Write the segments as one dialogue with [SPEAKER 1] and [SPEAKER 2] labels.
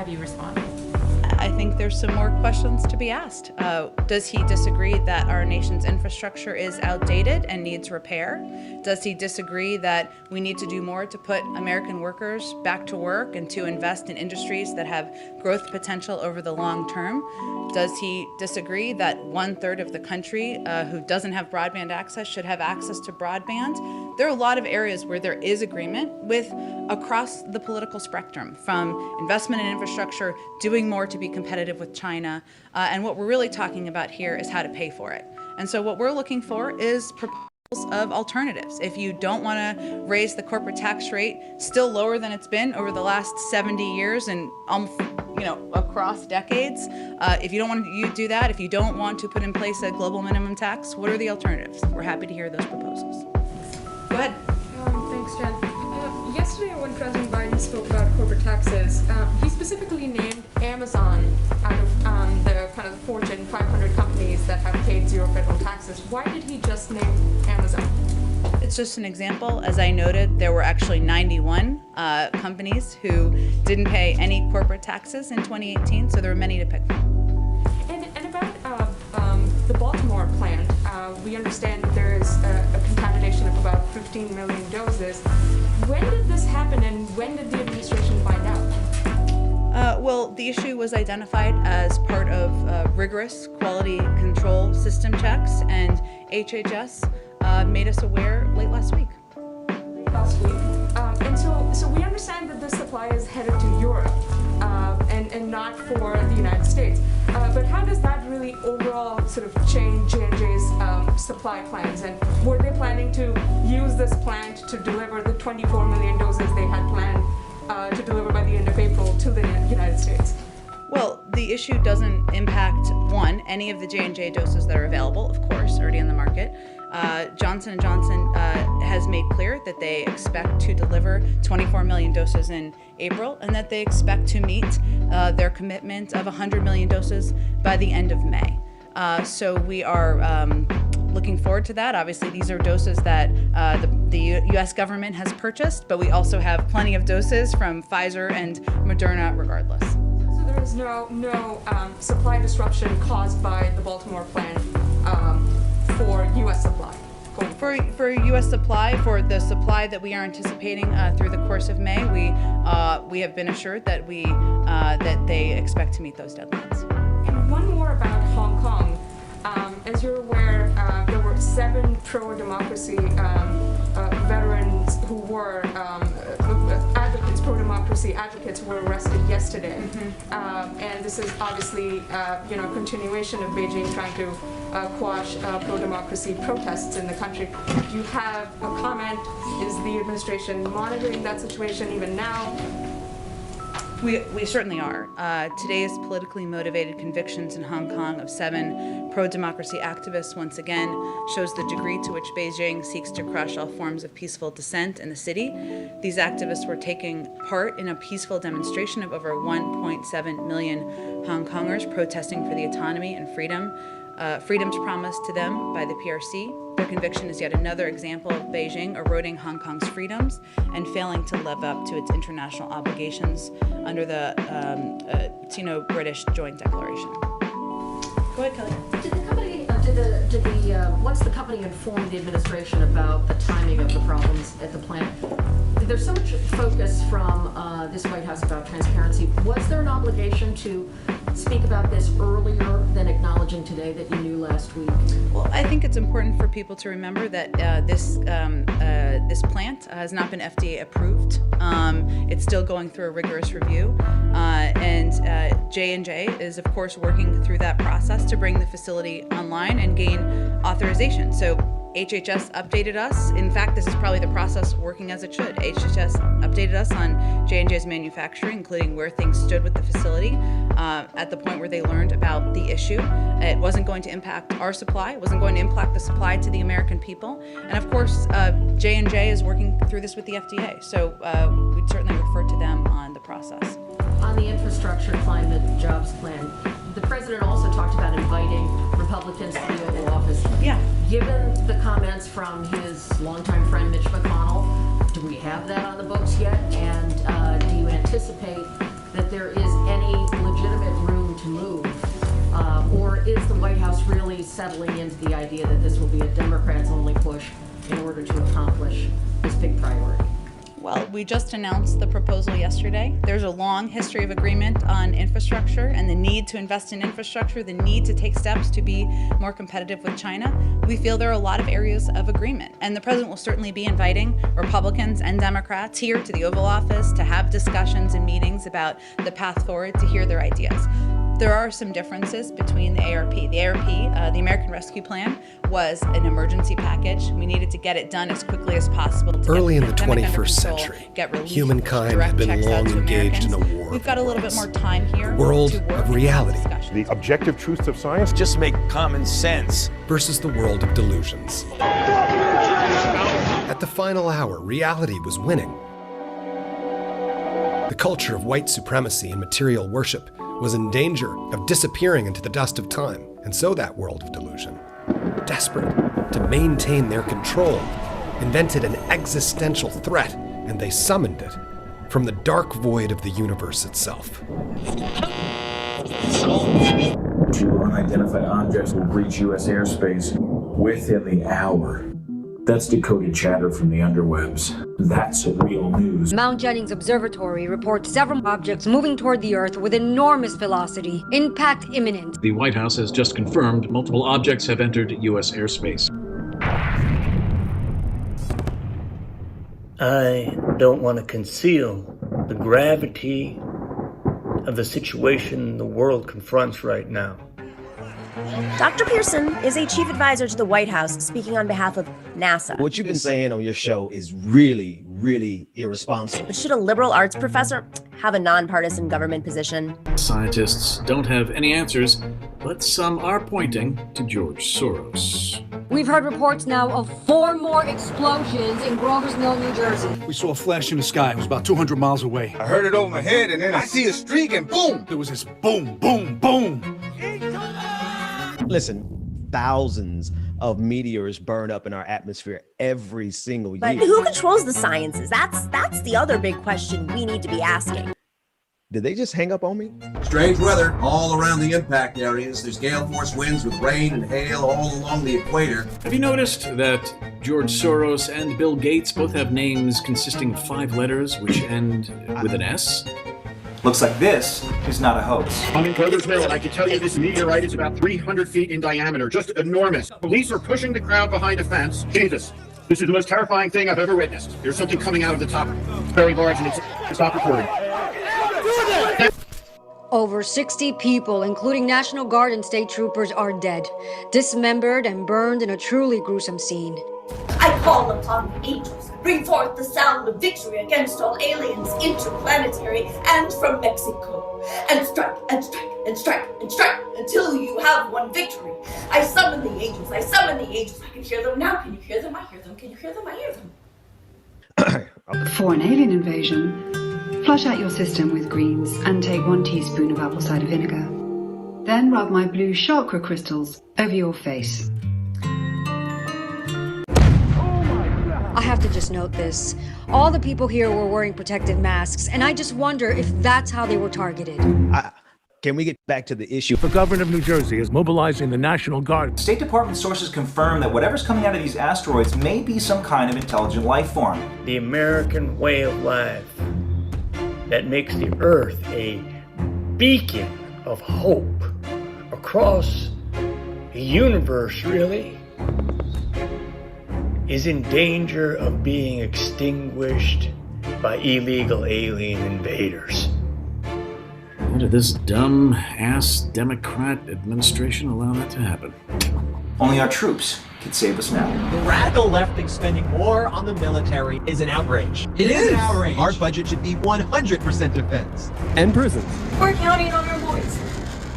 [SPEAKER 1] have you respond?
[SPEAKER 2] I think there's some more questions to be asked. Does he disagree that our nation's infrastructure is outdated and needs repair? Does he disagree that we need to do more to put American workers back to work and to invest in industries that have growth potential over the long term? Does he disagree that 1/3 of the country who doesn't have broadband access should have access to broadband? There are a lot of areas where there is agreement with across the political spectrum, from investment in infrastructure, doing more to be competitive with China, and what we're really talking about here is how to pay for it. And so what we're looking for is proposals of alternatives. If you don't want to raise the corporate tax rate, still lower than it's been over the last 70 years and across decades, if you don't want to do that, if you don't want to put in place a global minimum tax, what are the alternatives? We're happy to hear those proposals. Go ahead.
[SPEAKER 3] Thanks, Jen. Yesterday, when President Biden spoke about corporate taxes, he specifically named Amazon out of the kind of Fortune 500 companies that have paid zero federal taxes. Why did he just name Amazon?
[SPEAKER 2] It's just an example. As I noted, there were actually 91 companies who didn't pay any corporate taxes in 2018, so there were many to pick from.
[SPEAKER 3] And about the Baltimore plant, we understand that there is a contamination of about 15 million doses. When did this happen, and when did the administration find out?
[SPEAKER 2] Well, the issue was identified as part of rigorous quality control system checks, and HHS made us aware late last week.
[SPEAKER 3] And so we understand that this supply is headed to Europe and not for the United States. But how does that really overall sort of change J&J's supply plans? And were they planning to use this plant to deliver the 24 million doses they had planned to deliver by the end of April to the United States?
[SPEAKER 2] Well, the issue doesn't impact, one, any of the J&J doses that are available, of course, already on the market. Johnson & Johnson has made clear that they expect to deliver 24 million doses in April, and that they expect to meet their commitment of 100 million doses by the end of May. So we are looking forward to that. Obviously, these are doses that the U.S. government has purchased, but we also have plenty of doses from Pfizer and Moderna regardless.
[SPEAKER 3] So there is no supply disruption caused by the Baltimore plant for U.S. supply?
[SPEAKER 2] For U.S. supply, for the supply that we are anticipating through the course of May, we have been assured that they expect to meet those deadlines.
[SPEAKER 3] And one more about Hong Kong. As you're aware, there were 7 pro-democracy veterans who were advocates, pro-democracy advocates, who were arrested yesterday. And this is obviously, a continuation of Beijing trying to quash pro-democracy protests in the country. Do you have a comment? Is the administration monitoring that situation even now?
[SPEAKER 2] We certainly are. Today's politically motivated convictions in Hong Kong of 7 pro-democracy activists once again shows the degree to which Beijing seeks to crush all forms of peaceful dissent in the city. These activists were taking part in a peaceful demonstration of over 1.7 million Hong Kongers protesting for the autonomy and freedoms promised to them by the PRC. Their conviction is yet another example of Beijing eroding Hong Kong's freedoms and failing to live up to its international obligations under the Sino-British Joint Declaration. Go ahead, Kelly.
[SPEAKER 4] Once the company informed the administration about the timing of the problems at the plant, there's so much focus from this White House about transparency. Was there an obligation to speak about this earlier than acknowledging today that you knew last week?
[SPEAKER 2] Well, I think it's important for people to remember that this plant has not been FDA approved. It's still going through a rigorous review, and J&J is, of course, working through that process to bring the facility online and gain authorization. So HHS updated us. In fact, this is probably the process working as it should. HHS updated us on J&J's manufacturing, including where things stood with the facility at the point where they learned about the issue. It wasn't going to impact our supply. It wasn't going to impact the supply to the American people. And of course, J&J is working through this with the FDA. So we'd certainly refer to them on the process.
[SPEAKER 4] On the infrastructure, climate, jobs plan, the president also talked about inviting Republicans to the Oval Office.
[SPEAKER 2] Yeah.
[SPEAKER 4] Given the comments from his longtime friend Mitch McConnell, do we have that on the books yet? And do you anticipate that there is any House really settling into the idea that this will be a Democrats-only push in order to accomplish this big priority?
[SPEAKER 2] Well, we just announced the proposal yesterday. There's a long history of agreement on infrastructure and the need to invest in infrastructure, the need to take steps to be more competitive with China. We feel there are a lot of areas of agreement, and the president will certainly be inviting Republicans and Democrats here to the Oval Office to have discussions and meetings about the path forward, to hear their ideas. There are some differences between the ARP. The ARP, the American Rescue Plan, was an emergency package. We needed to get it done as quickly as possible.
[SPEAKER 1] Early in the 21st century, humankind had been long engaged in a war.
[SPEAKER 2] We've got a little bit more time here.
[SPEAKER 1] World of reality.
[SPEAKER 5] The objective truths of science
[SPEAKER 6] just make common sense.
[SPEAKER 1] Versus the world of delusions. At the final hour, reality was winning. The culture of white supremacy and material worship was in danger of disappearing into the dust of time, and so that world of delusion, desperate to maintain their control, invented an existential threat, and they summoned it from the dark void of the universe itself.
[SPEAKER 7] 2 unidentified objects will breach U.S. airspace within the hour. That's decoded chatter from the underwebs. That's real news.
[SPEAKER 8] Mount Jennings Observatory reports several objects moving toward the Earth with enormous velocity. Impact imminent.
[SPEAKER 9] The White House has just confirmed multiple objects have entered U.S. airspace.
[SPEAKER 10] I don't want to conceal the gravity of the situation the world confronts right now.
[SPEAKER 11] Dr. Pearson is a chief advisor to the White House, speaking on behalf of NASA.
[SPEAKER 12] What you've been saying on your show is really, really irresponsible.
[SPEAKER 11] But should a liberal arts professor have a nonpartisan government position?
[SPEAKER 9] Scientists don't have any answers, but some are pointing to George Soros.
[SPEAKER 8] We've heard reports now of 4 more explosions in Grover's Mill, New Jersey.
[SPEAKER 13] We saw a flash in the sky. It was about 200 miles away.
[SPEAKER 6] I heard it over my head, and then I see a streak, and boom!
[SPEAKER 13] There was this boom, boom, boom.
[SPEAKER 12] Listen, thousands of meteors burn up in our atmosphere every single year.
[SPEAKER 11] But who controls the sciences? That's the other big question we need to be asking.
[SPEAKER 12] Did they just hang up on me?
[SPEAKER 14] Strange weather all around the impact areas. There's gale force winds with rain and hail all along the equator.
[SPEAKER 9] Have you noticed that George Soros and Bill Gates both have names consisting of 5 letters which end with an S?
[SPEAKER 15] Looks like this is not a hoax.
[SPEAKER 16] I'm in Grover's Mill, and I can tell you this meteorite is about 300 feet in diameter, just enormous. Police are pushing the crowd behind a fence. Jesus, this is the most terrifying thing I've ever witnessed. There's something coming out of the top. It's very large, and it's not recording.
[SPEAKER 8] Over 60 people, including National Guard and state troopers, are dead, dismembered and burned in a truly gruesome scene.
[SPEAKER 17] I call upon the angels, bring forth the sound of victory against all aliens, interplanetary and from Mexico, and strike, and strike, and strike, and strike, until you have won victory. I summon the angels, I summon the angels. I can hear them now. Can you hear them? I hear them. Can you hear them? I hear them.
[SPEAKER 18] For an alien invasion, flush out your system with greens and take 1 teaspoon of apple cider vinegar. Then rub my blue chakra crystals over your face.
[SPEAKER 8] I have to just note this. All the people here were wearing protective masks, and I just wonder if that's how they were targeted.
[SPEAKER 12] Can we get back to the issue?
[SPEAKER 13] The governor of New Jersey is mobilizing the National Guard.
[SPEAKER 15] State Department sources confirm that whatever's coming out of these asteroids may be some kind of intelligent life form.
[SPEAKER 10] The American way of life that makes the Earth a beacon of hope across the universe, really, is in danger of being extinguished by illegal alien invaders.
[SPEAKER 9] How did this dumb-ass Democrat administration allow that to happen?
[SPEAKER 15] Only our troops can save us now.
[SPEAKER 19] The radical left thinks spending more on the military is an outrage. It is an outrage. Our budget should be 100% defense.
[SPEAKER 1] And prisons.
[SPEAKER 17] We're counting on our boys.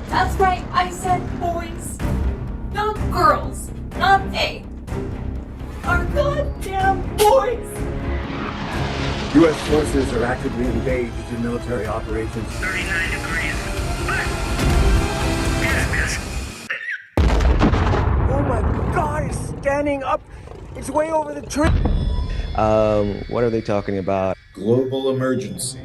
[SPEAKER 17] That's right, I said boys. Not girls. Not they. Our goddamn boys!
[SPEAKER 5] U.S. forces are actively engaged in military operations.
[SPEAKER 20] 39 degrees.
[SPEAKER 19] Oh my God, it's standing up. It's way over the tree.
[SPEAKER 12] What are they talking about?
[SPEAKER 7] Global emergency.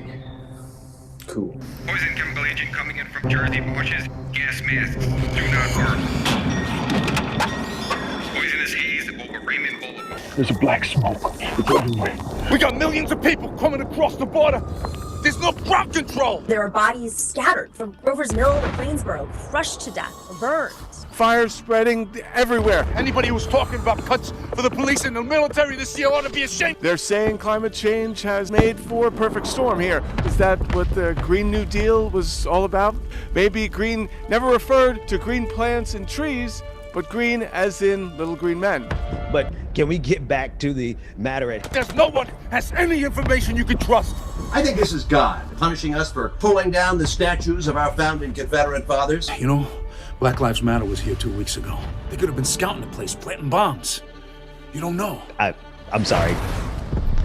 [SPEAKER 7] Cool.
[SPEAKER 20] Boys and chemical agent coming in from Jersey. Bushes, gas masks do not work.
[SPEAKER 13] There's a black smoke. It's everywhere.
[SPEAKER 6] We got millions of people coming across the border. There's no crowd control.
[SPEAKER 11] There are bodies scattered from Grover's Mill to Plainsboro, crushed to death or burned.
[SPEAKER 6] Fires spreading everywhere. Anybody who's talking about cuts for the police and the military this year ought to be ashamed.
[SPEAKER 20] They're saying climate change has made for a perfect storm here. Is that what the Green New Deal was all about? Maybe green never referred to green plants and trees, but green as in little green men.
[SPEAKER 12] But can we get back to the matter at...
[SPEAKER 6] There's no one has any information you can trust.
[SPEAKER 14] I think this is God punishing us for pulling down the statues of our founding Confederate fathers.
[SPEAKER 13] You know, Black Lives Matter was here 2 weeks ago. They could have been scouting the place, planting bombs. You don't know.
[SPEAKER 12] I'm sorry.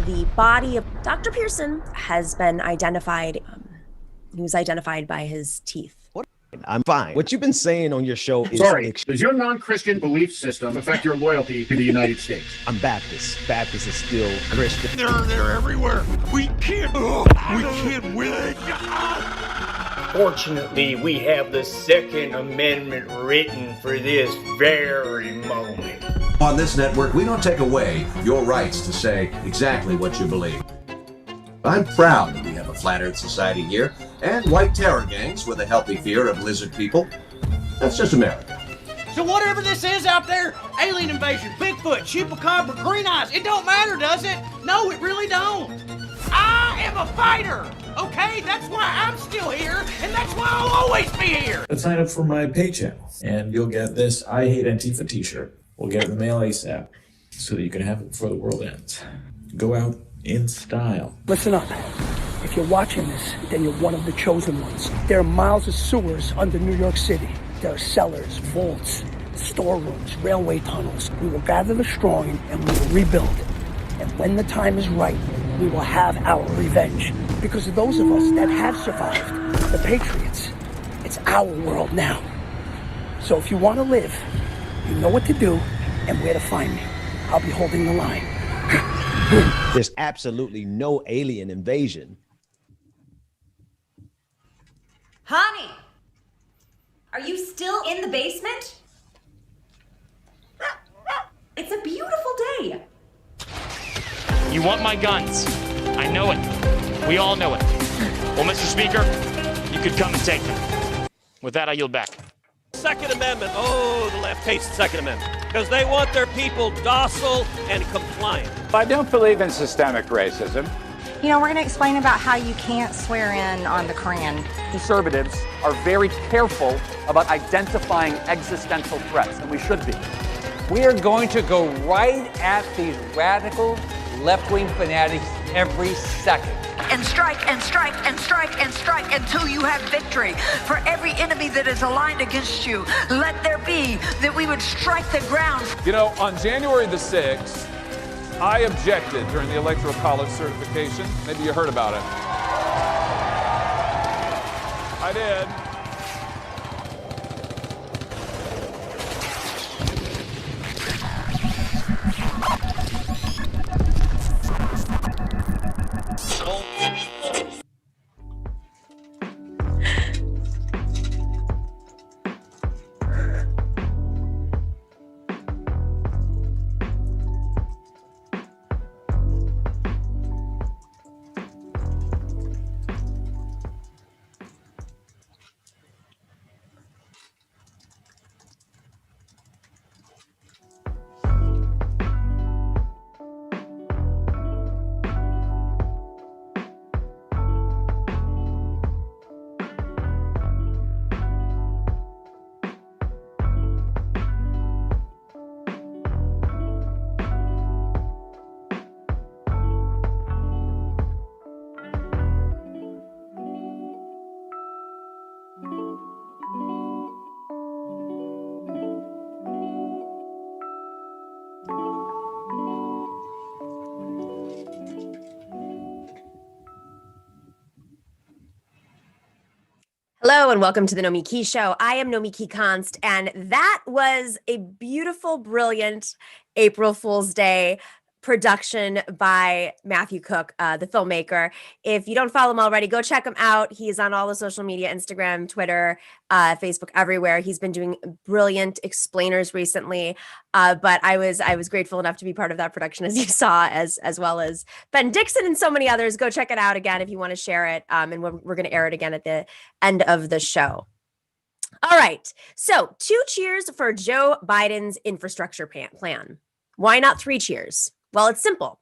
[SPEAKER 11] The body of Dr. Pearson has been identified. He was identified by his teeth.
[SPEAKER 12] I'm fine. What you've been saying on your show is...
[SPEAKER 16] Sorry, does your non-Christian belief system affect your loyalty to the United States?
[SPEAKER 12] I'm Baptist. Baptist is still Christian.
[SPEAKER 6] They're everywhere. We can't win.
[SPEAKER 10] Fortunately, we have the Second Amendment written for this very moment.
[SPEAKER 14] On this network, we don't take away your rights to say exactly what you believe. I'm proud that we have a flat earth society here and white terror gangs with a healthy fear of lizard people. That's just America.
[SPEAKER 21] So whatever this is out there, alien invasion, Bigfoot, chupacabra, green eyes, it don't matter, does it? No, it really don't. I am a fighter, okay? That's why I'm still here, and that's why I'll always be here.
[SPEAKER 22] Sign up for my pay channel, and you'll get this I Hate Antifa t-shirt. We'll get it in the mail ASAP, so that you can have it before the world ends. Go out in style.
[SPEAKER 23] Listen up. If you're watching this, then you're one of the chosen ones. There are miles of sewers under New York City. There are cellars, vaults, storerooms, railway tunnels. We will gather the strong and we will rebuild. And when the time is right, we will have our revenge. Because of those of us that have survived, the patriots, it's our world now. So if you want to live, you know what to do and where to find me. I'll be holding the line.
[SPEAKER 12] There's absolutely no alien invasion.
[SPEAKER 24] Honey, are you still in the basement? It's a beautiful day.
[SPEAKER 25] You want my guns. I know it. We all know it. Well, Mr. Speaker, you could come and take them. With that, I yield back.
[SPEAKER 26] Second Amendment. Oh, the left hates the Second Amendment because they want their people docile and compliant.
[SPEAKER 27] I don't believe in systemic racism.
[SPEAKER 28] You know, we're going to explain about how you can't swear in on the Koran.
[SPEAKER 27] Conservatives are very careful about identifying existential threats, and we should be.
[SPEAKER 29] We are going to go right at these radical left-wing fanatics every second.
[SPEAKER 30] And strike and strike and strike and strike until you have victory. For every enemy that is aligned against you, let there be that we would strike the ground.
[SPEAKER 27] You know, on January the 6th, I objected during the Electoral College certification. Maybe you heard about it. I did.
[SPEAKER 11] Hello and welcome to the Nomiki Show. I am Nomiki Konst, and that was a beautiful, brilliant April Fool's Day production by Matthew Cook, the filmmaker. If you don't follow him already, go check him out. He's on all the social media, Instagram, Twitter, Facebook, everywhere. He's been doing brilliant explainers recently. But I was grateful enough to be part of that production, as you saw, as well as Ben Dixon and so many others. Go check it out again if you want to share it. And we're going to air it again at the end of the show. All right. So 2 cheers for Joe Biden's infrastructure plan. Why not 3 cheers? Well, it's simple.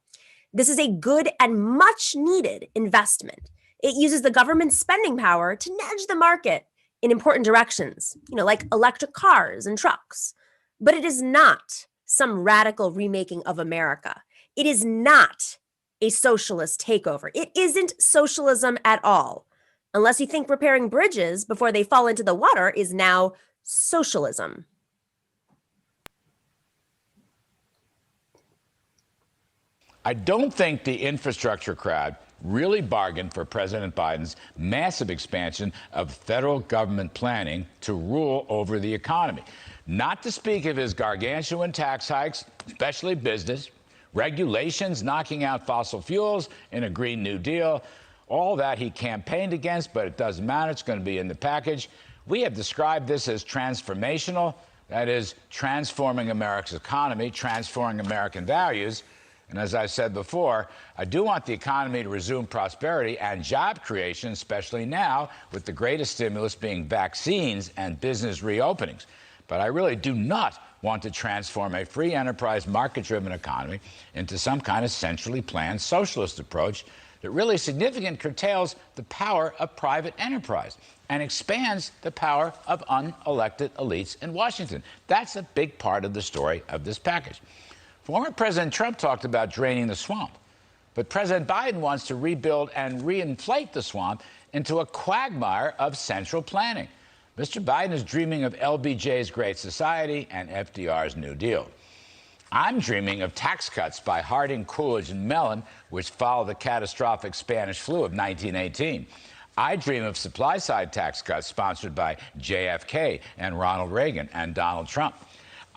[SPEAKER 11] This is a good and much needed investment. It uses the government's spending power to nudge the market in important directions, like electric cars and trucks. But it is not some radical remaking of America. It is not a socialist takeover. It isn't socialism at all. Unless you think repairing bridges before they fall into the water is now socialism.
[SPEAKER 1] I don't think the infrastructure crowd really bargained for President Biden's massive expansion of federal government planning to rule over the economy. Not to speak of his gargantuan tax hikes, especially business, regulations knocking out fossil fuels in a Green New Deal, all that he campaigned against, but it doesn't matter. It's going to be in the package. We have described this as transformational, that is, transforming America's economy, transforming American values. And as I said before, I do want the economy to resume prosperity and job creation, especially now with the greatest stimulus being vaccines and business reopenings. But I really do not want to transform a free enterprise, market-driven economy into some kind of centrally planned socialist approach that really significantly curtails the power of private enterprise and expands the power of unelected elites in Washington. That's a big part of the story of this package. Former President Trump talked about draining the swamp, but President Biden wants to rebuild and reinflate the swamp into a quagmire of central planning. Mr. Biden is dreaming of LBJ's Great Society and FDR's New Deal. I'm dreaming of tax cuts by Harding, Coolidge, and Mellon, which followed the catastrophic Spanish flu of 1918. I dream of supply-side tax cuts sponsored by JFK and Ronald Reagan and Donald Trump.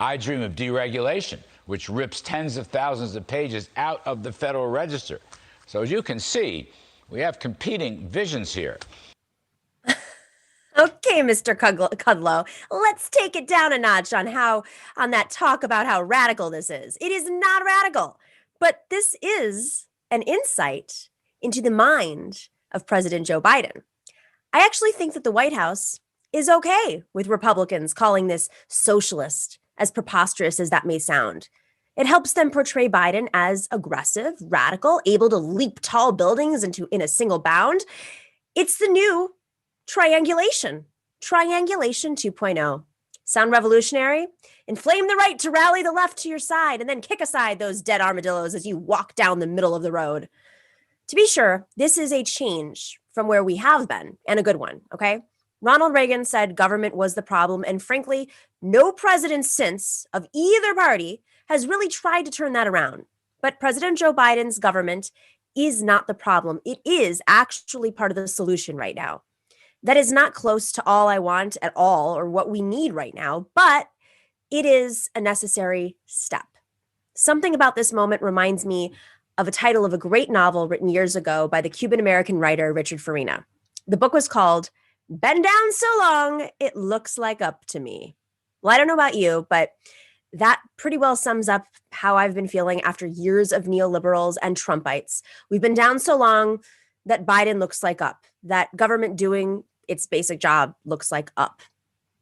[SPEAKER 1] I dream of deregulation, which rips tens of thousands of pages out of the Federal Register. So as you can see, we have competing visions here.
[SPEAKER 11] Okay, Mr. Kudlow, let's take it down a notch on that talk about how radical this is. It is not radical, but this is an insight into the mind of President Joe Biden. I actually think that the White House is okay with Republicans calling this socialist, as preposterous as that may sound. It helps them portray Biden as aggressive, radical, able to leap tall buildings in a single bound. It's the new triangulation 2.0. Sound revolutionary? Inflame the right to rally the left to your side and then kick aside those dead armadillos as you walk down the middle of the road. To be sure, this is a change from where we have been, and a good one, okay? Ronald Reagan said government was the problem, and frankly, no president since of either party has really tried to turn that around. But President Joe Biden's government is not the problem. It is actually part of the solution right now. That is not close to all I want at all or what we need right now, but it is a necessary step. Something about this moment reminds me of a title of a great novel written years ago by the Cuban-American writer Richard Farina. The book was called Been Down So Long, It Looks Like Up to Me. Well, I don't know about you, but that pretty well sums up how I've been feeling after years of neoliberals and Trumpites. We've been down so long that Biden looks like up, that government doing its basic job looks like up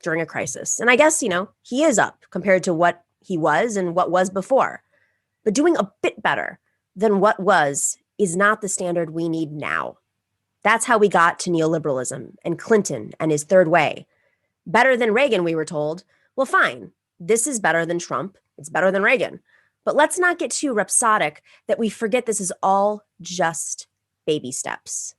[SPEAKER 11] during a crisis. And I guess, he is up compared to what he was and what was before. But doing a bit better than what was is not the standard we need now. That's how we got to neoliberalism and Clinton and his third way. Better than Reagan, we were told. Well, fine. This is better than Trump. It's better than Reagan. But let's not get too rhapsodic that we forget this is all just baby steps.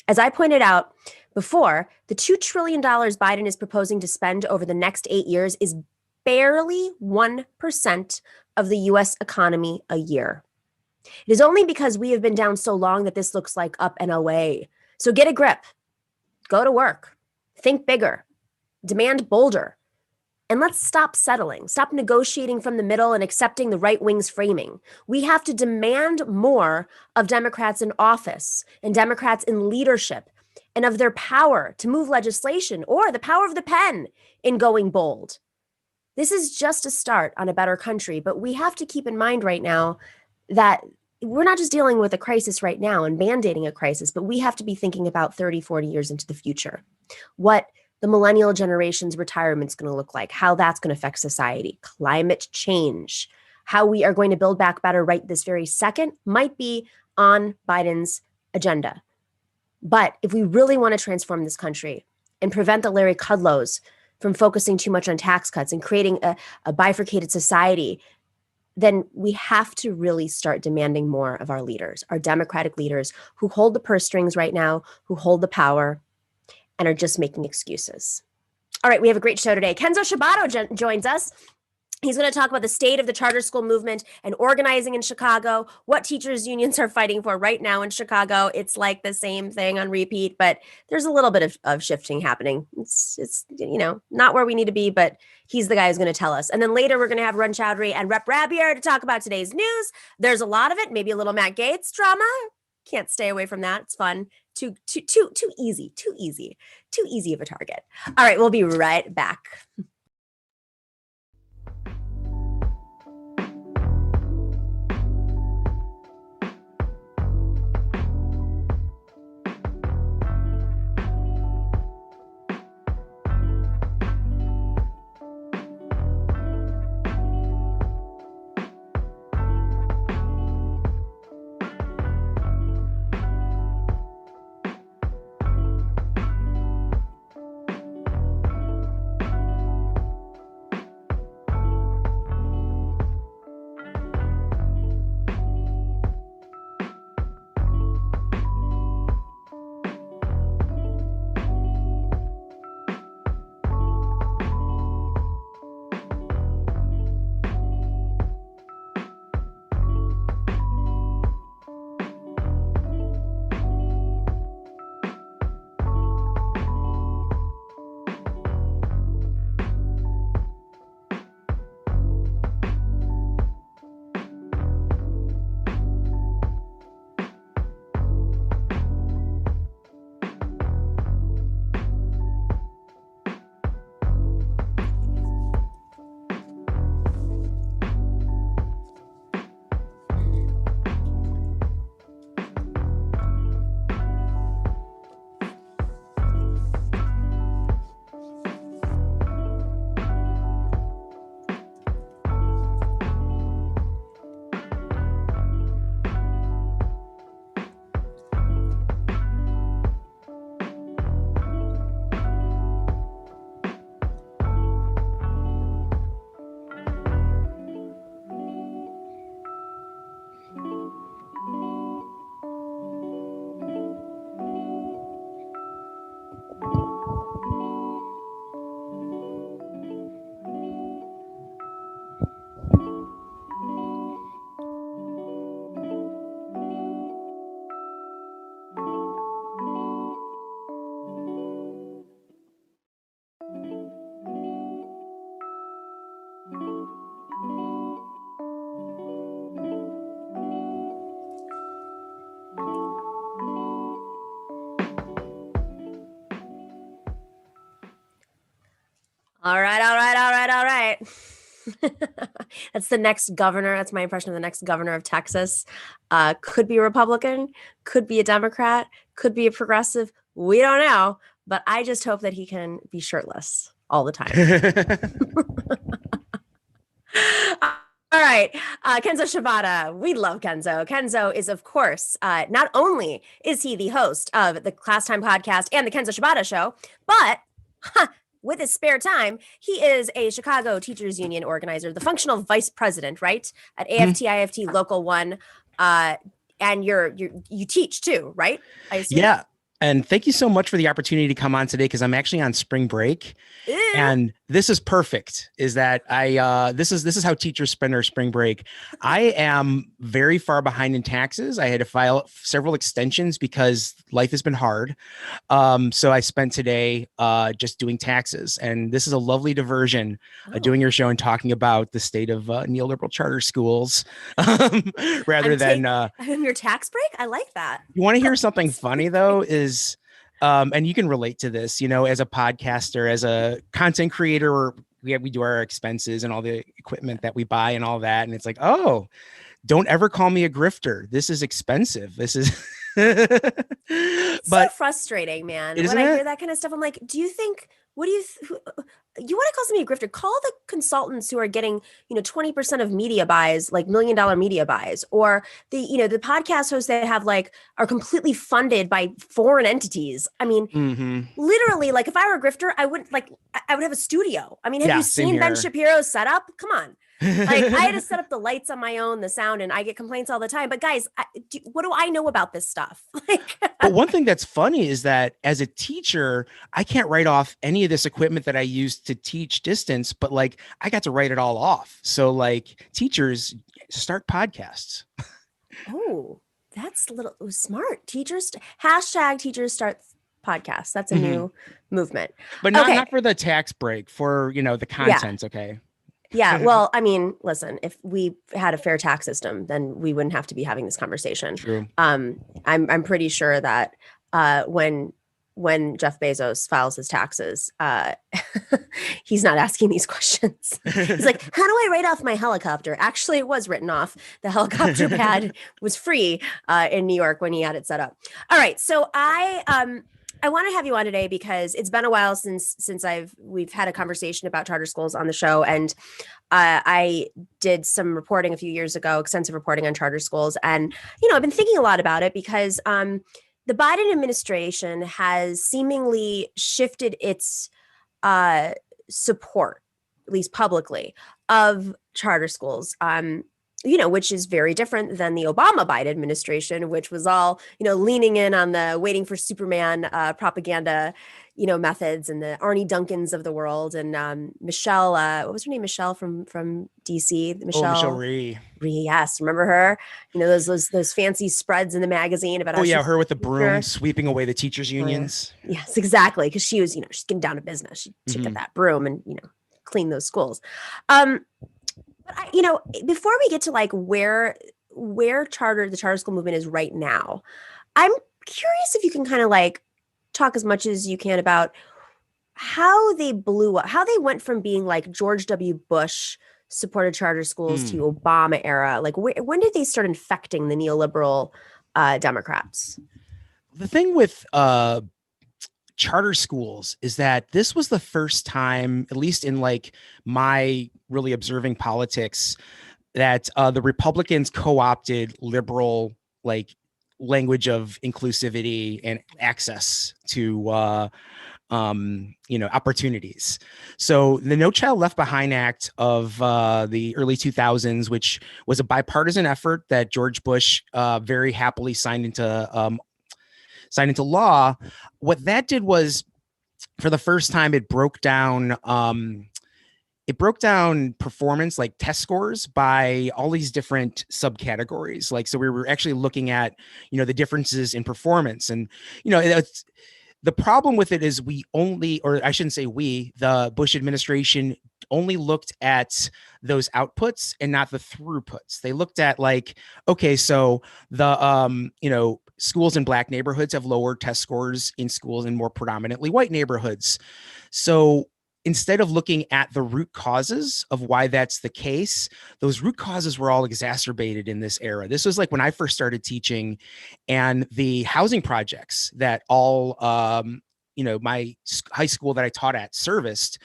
[SPEAKER 11] As I pointed out before, the $2 trillion Biden is proposing to spend over the next 8 years is barely 1% of the U.S. economy a year. It is only because we have been down so long that this looks like up and away. So get a grip. Go to work. Think bigger. Demand bolder. And let's stop settling, stop negotiating from the middle and accepting the right wing's framing. We have to demand more of Democrats in office and Democrats in leadership and of their power to move legislation or the power of the pen in going bold. This is just a start on a better country, but we have to keep in mind right now that we're not just dealing with a crisis right now and mandating a crisis, but we have to be thinking about 30, 40 years into the future. What the millennial generation's retirement is going to look like, how that's going to affect society, climate change, how we are going to build back better right this very second might be on Biden's agenda. But if we really want to transform this country and prevent the Larry Kudlows from focusing too much on tax cuts and creating a bifurcated society, then we have to really start demanding more of our leaders, our Democratic leaders who hold the purse strings right now, who hold the power, and are just making excuses. All right, we have a great show today. Kenzo Shibata joins us. He's going to talk about the state of the charter school movement and organizing in Chicago, what teachers' unions are fighting for right now in Chicago. It's like the same thing on repeat, but there's a little bit of shifting happening. It's not where we need to be, but he's the guy who's going to tell us. And then later, we're going to have Arun Chaudhary and Rep Rabb here to talk about today's news. There's a lot of it, maybe a little Matt Gaetz drama. Can't stay away from that. It's fun. Too easy of a target. All right, we'll be right back. All right. That's the next governor. That's my impression of the next governor of Texas. Could be a Republican, could be a Democrat, could be a progressive. We don't know, but I just hope that he can be shirtless all the time. All right. Kenzo Shibata. We love Kenzo. Kenzo is, of course, not only is he the host of the Class Time podcast and the Kenzo Shibata show, but with his spare time, he is a Chicago Teachers Union organizer, the functional vice president, right? At AFT, IFT Local 1. And you teach too, right? I assume?
[SPEAKER 2] Yeah. And thank you so much for the opportunity to come on today because I'm actually on spring break. And this is perfect, is that this is how teachers spend their spring break. I am very far behind in taxes. I had to file several extensions because life has been hard. So I spent today just doing taxes, and this is a lovely diversion, doing your show and talking about the state of neoliberal charter schools rather than
[SPEAKER 11] your tax break. I like that.
[SPEAKER 2] You want to hear something funny though is and you can relate to this, you know, as a podcaster, as a content creator, we do our expenses and all the equipment that we buy and all that. And it's like, oh, don't ever call me a grifter. This is expensive. This is
[SPEAKER 11] so frustrating, man. When I hear that kind of stuff, I'm like, what do you want to call somebody a grifter? Call the consultants who are getting, 20% of media buys, like $1 million media buys, or the podcast hosts that have are completely funded by foreign entities. I mean, literally, if I were a grifter, I would have a studio. I mean, have you seen Ben Shapiro's setup? Come on. I had to set up the lights on my own, the sound, and I get complaints all the time. But guys, what do I know about this stuff?
[SPEAKER 2] But one thing that's funny is that as a teacher, I can't write off any of this equipment that I used to teach distance, but I got to write it all off. So teachers, start podcasts.
[SPEAKER 11] Oh, that's a little smart. Teachers, #teachers start podcasts. That's a new movement.
[SPEAKER 2] But not for the tax break, for, the content. Okay.
[SPEAKER 11] Yeah, well, I mean, listen, if we had a fair tax system, then we wouldn't have to be having this conversation.
[SPEAKER 2] True.
[SPEAKER 11] I'm pretty sure that when Jeff Bezos files his taxes, he's not asking these questions. He's like, how do I write off my helicopter? Actually, it was written off. The helicopter pad was free in New York when he had it set up. All right, so I want to have you on today because it's been a while since we've had a conversation about charter schools on the show, and I did some reporting a few years ago, extensive reporting on charter schools, and I've been thinking a lot about it because the Biden administration has seemingly shifted its support, at least publicly, of charter schools. Which is very different than the Obama-Biden administration, which was all, leaning in on the waiting for Superman propaganda, methods, and the Arnie Duncans of the world. And Michelle, what was her name? Michelle from DC.
[SPEAKER 2] Michelle Rhee.
[SPEAKER 11] Yes, remember her? Those fancy spreads in the magazine about.
[SPEAKER 2] Oh yeah, her with the broom sweeping away the teachers' unions.
[SPEAKER 11] Yes, exactly, because she was, she's getting down to business. She took get that broom and clean those schools. But before we get to where the charter school movement is right now, I'm curious if you can kind of talk as much as you can about how they blew up, how they went from being George W. Bush supported charter schools to Obama era. When did they start infecting the neoliberal Democrats?
[SPEAKER 2] The thing with charter schools is that this was the first time, at least in my really observing politics, that the Republicans co-opted liberal language of inclusivity and access to opportunities. So the No Child Left Behind Act of the early 2000s, which was a bipartisan effort that George Bush very happily signed into law. What that did was, for the first time, it broke down performance, test scores, by all these different subcategories. So we were actually looking at, the differences in performance. And, the problem with it is the Bush administration only looked at those outputs and not the throughputs. They looked at okay, so the, schools in Black neighborhoods have lower test scores in schools in more predominantly white neighborhoods. So instead of looking at the root causes of why that's the case, those root causes were all exacerbated in this era. This was when I first started teaching, and the housing projects that all, my high school that I taught at serviced,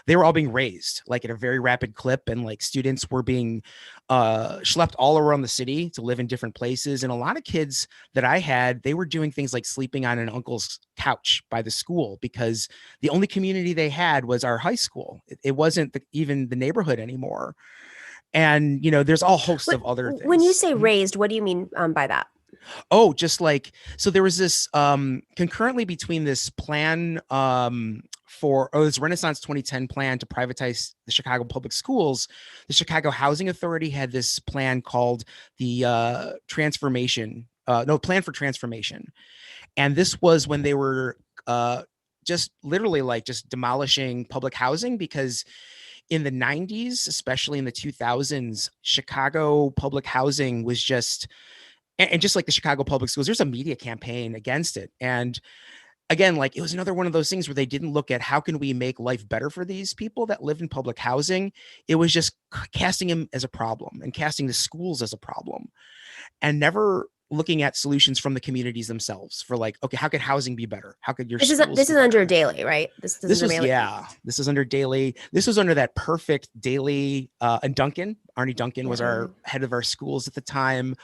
[SPEAKER 2] they were all being raised at a very rapid clip, and students were being schlepped all around the city to live in different places. And a lot of kids that I had, they were doing things like sleeping on an uncle's couch by the school because the only community they had was our high school. It wasn't even the neighborhood anymore. And, there's all hosts of other things.
[SPEAKER 11] When you say raised, what do you mean by that?
[SPEAKER 2] Oh, just like, so there was this concurrently between this plan this Renaissance 2010 plan to privatize the Chicago public schools. The Chicago Housing Authority had this plan called the Plan for Transformation. And this was when they were just literally like just demolishing public housing, because in the 90s, especially in the 2000s, Chicago public housing was just, and just like the Chicago public schools, there's a media campaign against it. And again, like it was another one of those things where they didn't look at how can we make life better for these people that lived in public housing. It was just casting them as a problem and casting the schools as a problem, and never looking at solutions from the communities themselves for like, okay, how could housing be better? How could your
[SPEAKER 11] this is under Daley, right? This was
[SPEAKER 2] under Daley. This was under that perfect Daley and Duncan. Arnie Duncan was our head of our schools at the time.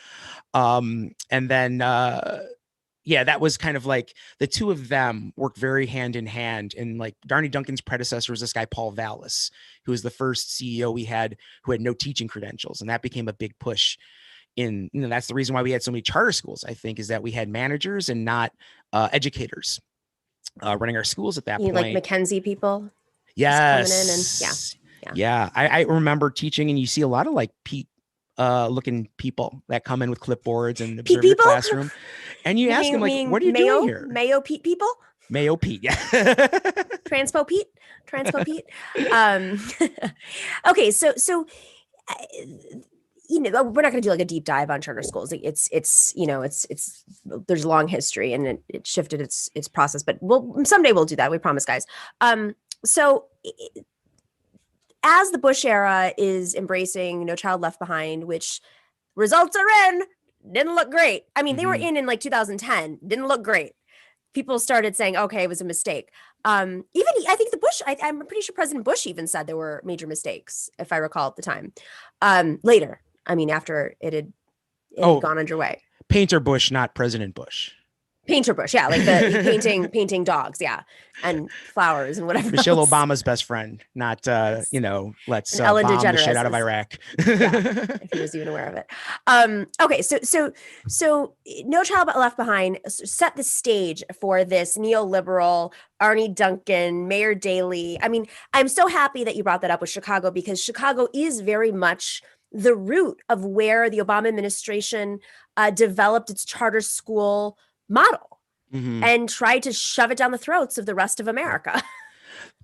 [SPEAKER 2] And then that was kind of like the two of them worked very hand in hand. And like Arnie Duncan's predecessor was this guy, Paul Vallis, who was the first CEO we had who had no teaching credentials. And that became a big push. That's the reason why we had so many charter schools, I think, is that we had managers and not educators running our schools at that point.
[SPEAKER 11] Like McKenzie people.
[SPEAKER 2] Yes. Coming in and I remember teaching, and you see a lot of like Pete looking people that come in with clipboards and observe the classroom. And you ask them like, what are you doing here?
[SPEAKER 11] Mayo Pete people?
[SPEAKER 2] Mayo Pete, yeah.
[SPEAKER 11] Transpo Pete. Okay, so we're not going to do like a deep dive on charter schools. It's there's a long history, and it shifted its process, but someday we'll do that. We promise, guys. So as the Bush era is embracing No Child Left Behind, which results are in, didn't look great. I mean, they were in like 2010, didn't look great. People started saying, okay, it was a mistake. I think I'm pretty sure President Bush even said there were major mistakes, if I recall at the time. Later, I mean, after it had gone underway.
[SPEAKER 2] Painter Bush, not President Bush.
[SPEAKER 11] Painter Bush, yeah, like the painting dogs, yeah, and flowers and whatever.
[SPEAKER 2] Michelle
[SPEAKER 11] else.
[SPEAKER 2] Obama's best friend, not let's bomb the shit out of Iraq.
[SPEAKER 11] If he was even aware of it. Okay, so No Child Left Behind set the stage for this neoliberal Arnie Duncan, Mayor Daley. I mean, I'm so happy that you brought that up with Chicago, because Chicago is very much the root of where the Obama administration developed its charter school model and tried to shove it down the throats of the rest of America.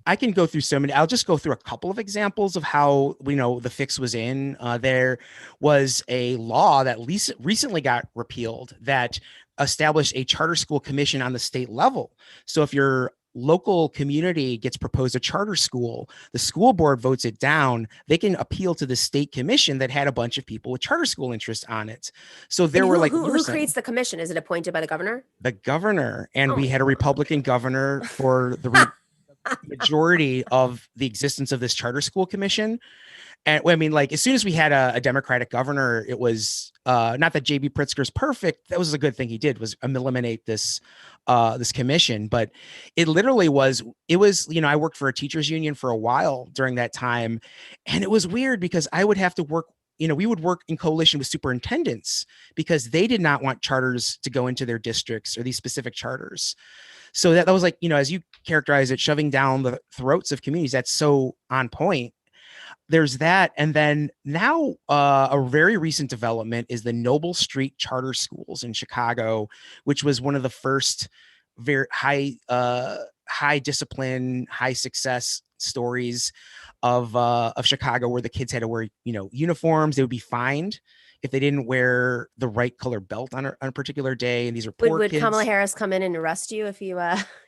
[SPEAKER 2] I can go through so many. I'll just go through a couple of examples of how the fix was in. There was a law that recently got repealed that established a charter school commission on the state level. So if your local community gets proposed a charter school, the school board votes it down, they can appeal to the state commission that had a bunch of people with charter school interest on it. So there were
[SPEAKER 11] who creates the commission? Is it appointed by the governor?
[SPEAKER 2] The governor. And we had a Republican governor for the majority of the existence of this charter school commission. And I mean, like, as soon as we had a Democratic governor, it was not that J.B. Pritzker's perfect. That was a good thing he did, was eliminate this commission. But it literally was, I worked for a teachers union for a while during that time. And it was weird because I would have to work, we would work in coalition with superintendents because they did not want charters to go into their districts, or these specific charters. So that was like, as you characterize it, shoving down the throats of communities. That's so on point. There's that. And then now a very recent development is the Noble Street Charter Schools in Chicago, which was one of the first very high discipline, high success stories of Chicago, where the kids had to wear, uniforms. They would be fined if they didn't wear the right color belt on a particular day. And these are poor kids.
[SPEAKER 11] Would Kamala Harris come in and arrest you if you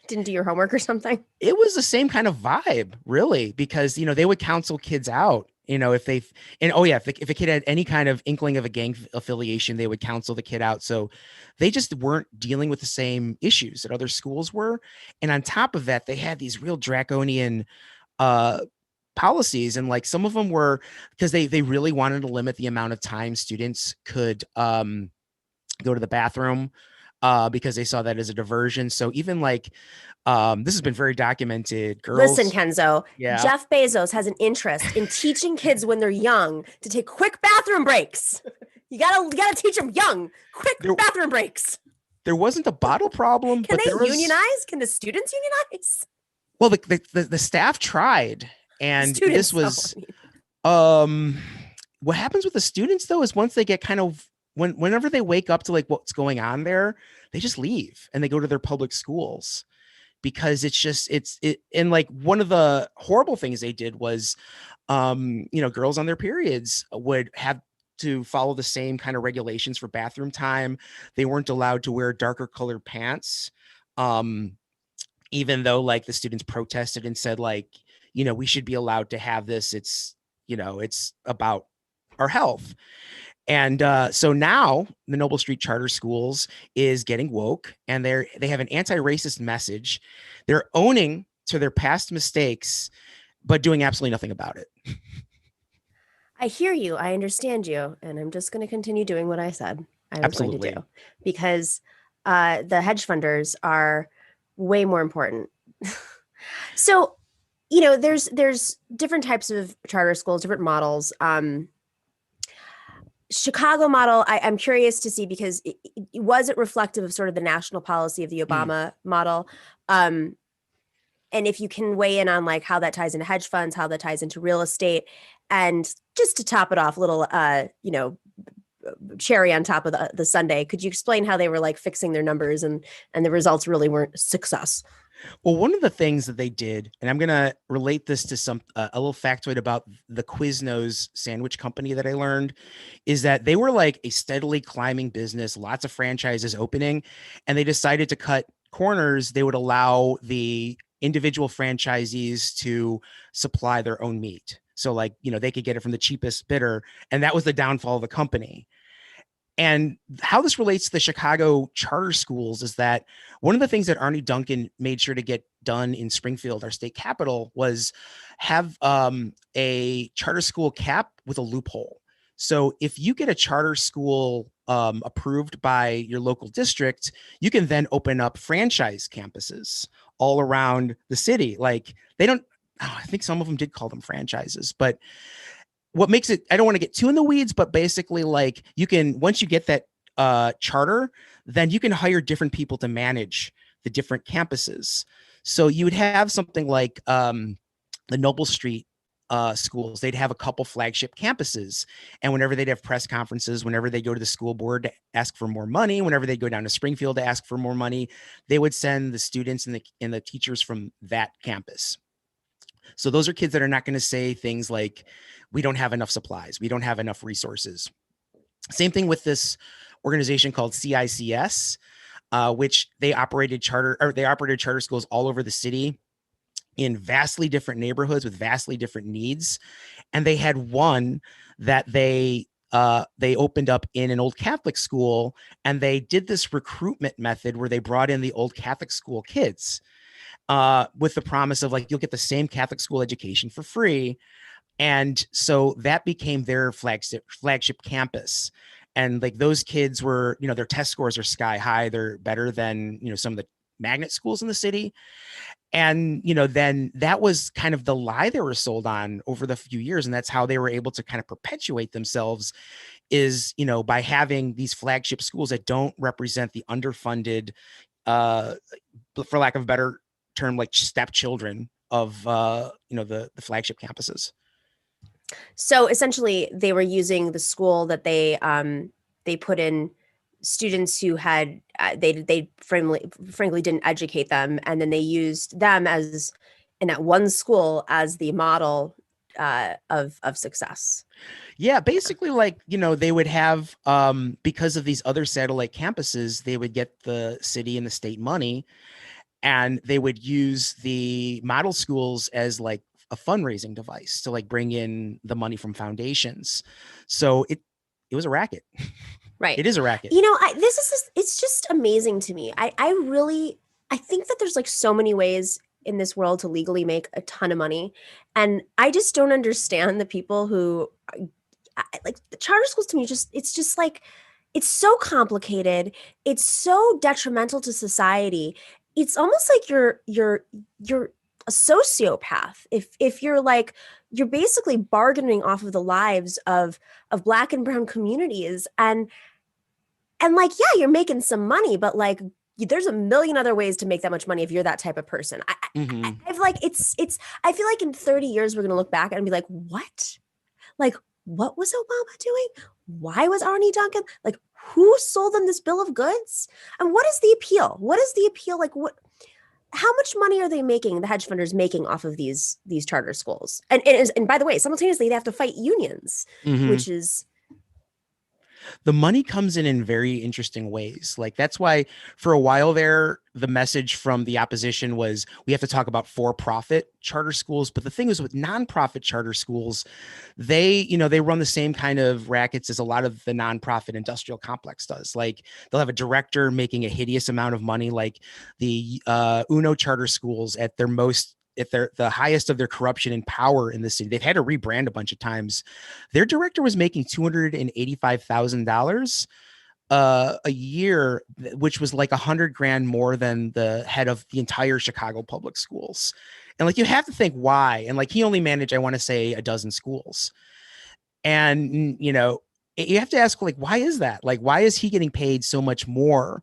[SPEAKER 11] didn't do your homework or something?
[SPEAKER 2] It was the same kind of vibe, really, because, they would counsel kids out, if a kid had any kind of inkling of a gang affiliation, they would counsel the kid out. So they just weren't dealing with the same issues that other schools were. And on top of that, they had these real draconian policies, and like some of them were because they really wanted to limit the amount of time students could go to the bathroom because they saw that as a diversion. So even like this has been very documented. Girls,
[SPEAKER 11] listen, Kenzo, Jeff Bezos has an interest in teaching kids when they're young to take quick bathroom breaks. You gotta teach them young. Quick bathroom breaks.
[SPEAKER 2] There wasn't a bottle problem.
[SPEAKER 11] Can
[SPEAKER 2] but
[SPEAKER 11] they
[SPEAKER 2] there was,
[SPEAKER 11] unionize? Can the students unionize?
[SPEAKER 2] Well, the staff tried, and
[SPEAKER 11] Students,
[SPEAKER 2] this was what happens with the students though is once they get kind of whenever they wake up to like what's going on there, they just leave and they go to their public schools because and like one of the horrible things they did was girls on their periods would have to follow the same kind of regulations for bathroom time. They weren't allowed to wear darker colored pants. Even though like the students protested and said like, we should be allowed to have this. It's about our health. And so now the Noble Street Charter Schools is getting woke, and they have an anti-racist message. They're owning to their past mistakes, but doing absolutely nothing about it.
[SPEAKER 11] I hear you. I understand you. And I'm just going to continue doing what I said I was going to do, because the hedge funders are way more important. So, there's different types of charter schools, different models. Chicago model, I'm curious to see, because was it reflective of sort of the national policy of the Obama model? And if you can weigh in on like how that ties into hedge funds, how that ties into real estate, and just to top it off, a little, cherry on top of the sundae, could you explain how they were like fixing their numbers and the results really weren't success?
[SPEAKER 2] Well, one of the things that they did, and I'm going to relate this to a little factoid about the Quiznos sandwich company that I learned, is that they were like a steadily climbing business, lots of franchises opening, and they decided to cut corners. They would allow the individual franchisees to supply their own meat. So like, they could get it from the cheapest bidder. And that was the downfall of the company. And how this relates to the Chicago charter schools is that one of the things that Arnie Duncan made sure to get done in Springfield, our state capital, was have a charter school cap with a loophole. So if you get a charter school approved by your local district, you can then open up franchise campuses all around the city. Like I think some of them did call them franchises, but what makes it, I don't want to get too in the weeds, but basically like you can, once you get that charter, then you can hire different people to manage the different campuses. So you would have something like the Noble Street schools. They'd have a couple flagship campuses. And whenever they'd have press conferences, whenever they go to the school board to ask for more money, whenever they go down to Springfield to ask for more money, they would send the students and the teachers from that campus. So those are kids that are not going to say things like, we don't have enough supplies, we don't have enough resources. Same thing with this organization called CICS, which they operated charter schools all over the city in vastly different neighborhoods with vastly different needs. And they had one that they opened up in an old Catholic school, and they did this recruitment method where they brought in the old Catholic school kids with the promise of like, you'll get the same Catholic school education for free. And so that became their flagship campus. And like those kids were, their test scores are sky high. They're better than, some of the magnet schools in the city. And, then that was kind of the lie they were sold on over the few years. And that's how they were able to kind of perpetuate themselves is, by having these flagship schools that don't represent the underfunded, for lack of a better term, like stepchildren of, the flagship campuses.
[SPEAKER 11] So essentially they were using the school that they put in students who had, they frankly didn't educate them. And then they used them in that one school as the model of success.
[SPEAKER 2] Yeah, basically like, they would have, because of these other satellite campuses, they would get the city and the state money, and they would use the model schools as like a fundraising device to like bring in the money from foundations. So it was a racket.
[SPEAKER 11] Right.
[SPEAKER 2] It is a racket.
[SPEAKER 11] It's just amazing to me. I think that there's like so many ways in this world to legally make a ton of money. And I just don't understand the people who like the charter schools. To me, it's just like, it's so complicated. It's so detrimental to society. It's almost like you're a sociopath if you're like, you're basically bargaining off of the lives of Black and brown communities, and like, yeah, you're making some money, but like, there's a million other ways to make that much money if you're that type of person. I've like, it's I feel like in 30 years we're gonna look back and be like, what? Like, what was Obama doing? Why was Arnie Duncan? Like, who sold them this bill of goods? And what is the appeal? What is the appeal? Like, what? How much money are they making? The hedge funders making off of these charter schools? And by the way, simultaneously they have to fight unions, which is.
[SPEAKER 2] The money comes in very interesting ways. Like, that's why for a while there, the message from the opposition was we have to talk about for-profit charter schools. But the thing is, with nonprofit charter schools, they run the same kind of rackets as a lot of the nonprofit industrial complex does. Like, they'll have a director making a hideous amount of money, like the UNO charter schools at their most, if they're the highest of their corruption and power in the city. They've had to rebrand a bunch of times. Their director was making $285,000 a year, which was like $100,000 more than the head of the entire Chicago public schools. And like, you have to think why. And like, he only managed, I want to say, a dozen schools. And, you have to ask, like, why is that? Like, why is he getting paid so much more?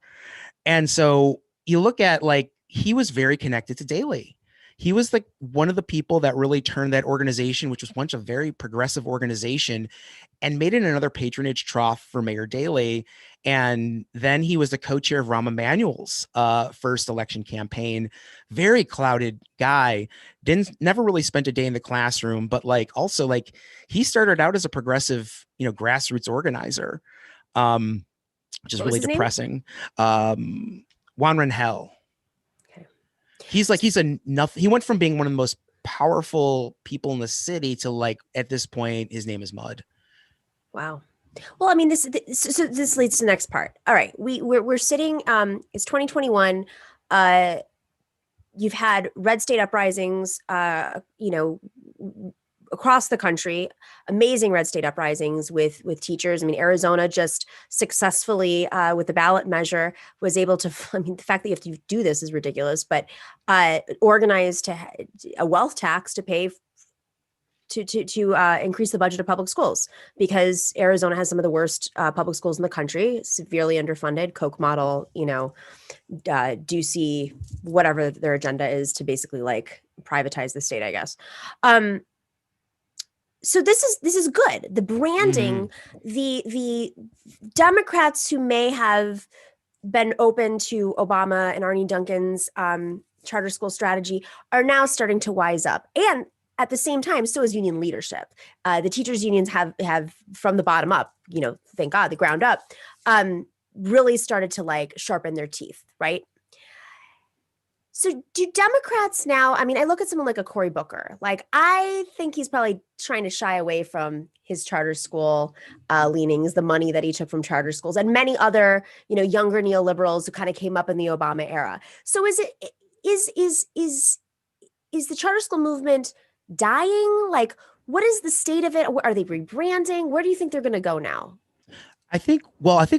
[SPEAKER 2] And so you look at, like, he was very connected to Daley. He was like one of the people that really turned that organization, which was once a very progressive organization, and made it another patronage trough for Mayor Daley. And then he was the co-chair of Rahm Emanuel's first election campaign. Very clouded guy. Never really spent a day in the classroom, but like, also like, he started out as a progressive, grassroots organizer, which is really depressing. Juan Rangel. He went from being one of the most powerful people in the city to, like, at this point, his name is mud.
[SPEAKER 11] Wow. Well, I mean, this leads to the next part. All right, we're sitting. It's 2021. You've had red state uprisings. Across the country, amazing red state uprisings with teachers. I mean, Arizona just successfully, with the ballot measure, was able to, I mean, the fact that you have to do this is ridiculous, but organized a wealth tax to pay to increase the budget of public schools, because Arizona has some of the worst public schools in the country, severely underfunded, Koch model, Ducey, whatever their agenda is to basically like privatize the state, I guess. So this is good. The branding, the Democrats who may have been open to Obama and Arnie Duncan's charter school strategy are now starting to wise up. And at the same time, so is union leadership. The teachers unions have from the bottom up, thank God, the ground up, really started to like sharpen their teeth, right? So do Democrats now, I mean, I look at someone like a Cory Booker, like I think he's probably trying to shy away from his charter school leanings, the money that he took from charter schools, and many other, younger neoliberals who kind of came up in the Obama era. So is the charter school movement dying? Like, what is the state of it? Are they rebranding? Where do you think they're going to go now?
[SPEAKER 2] I think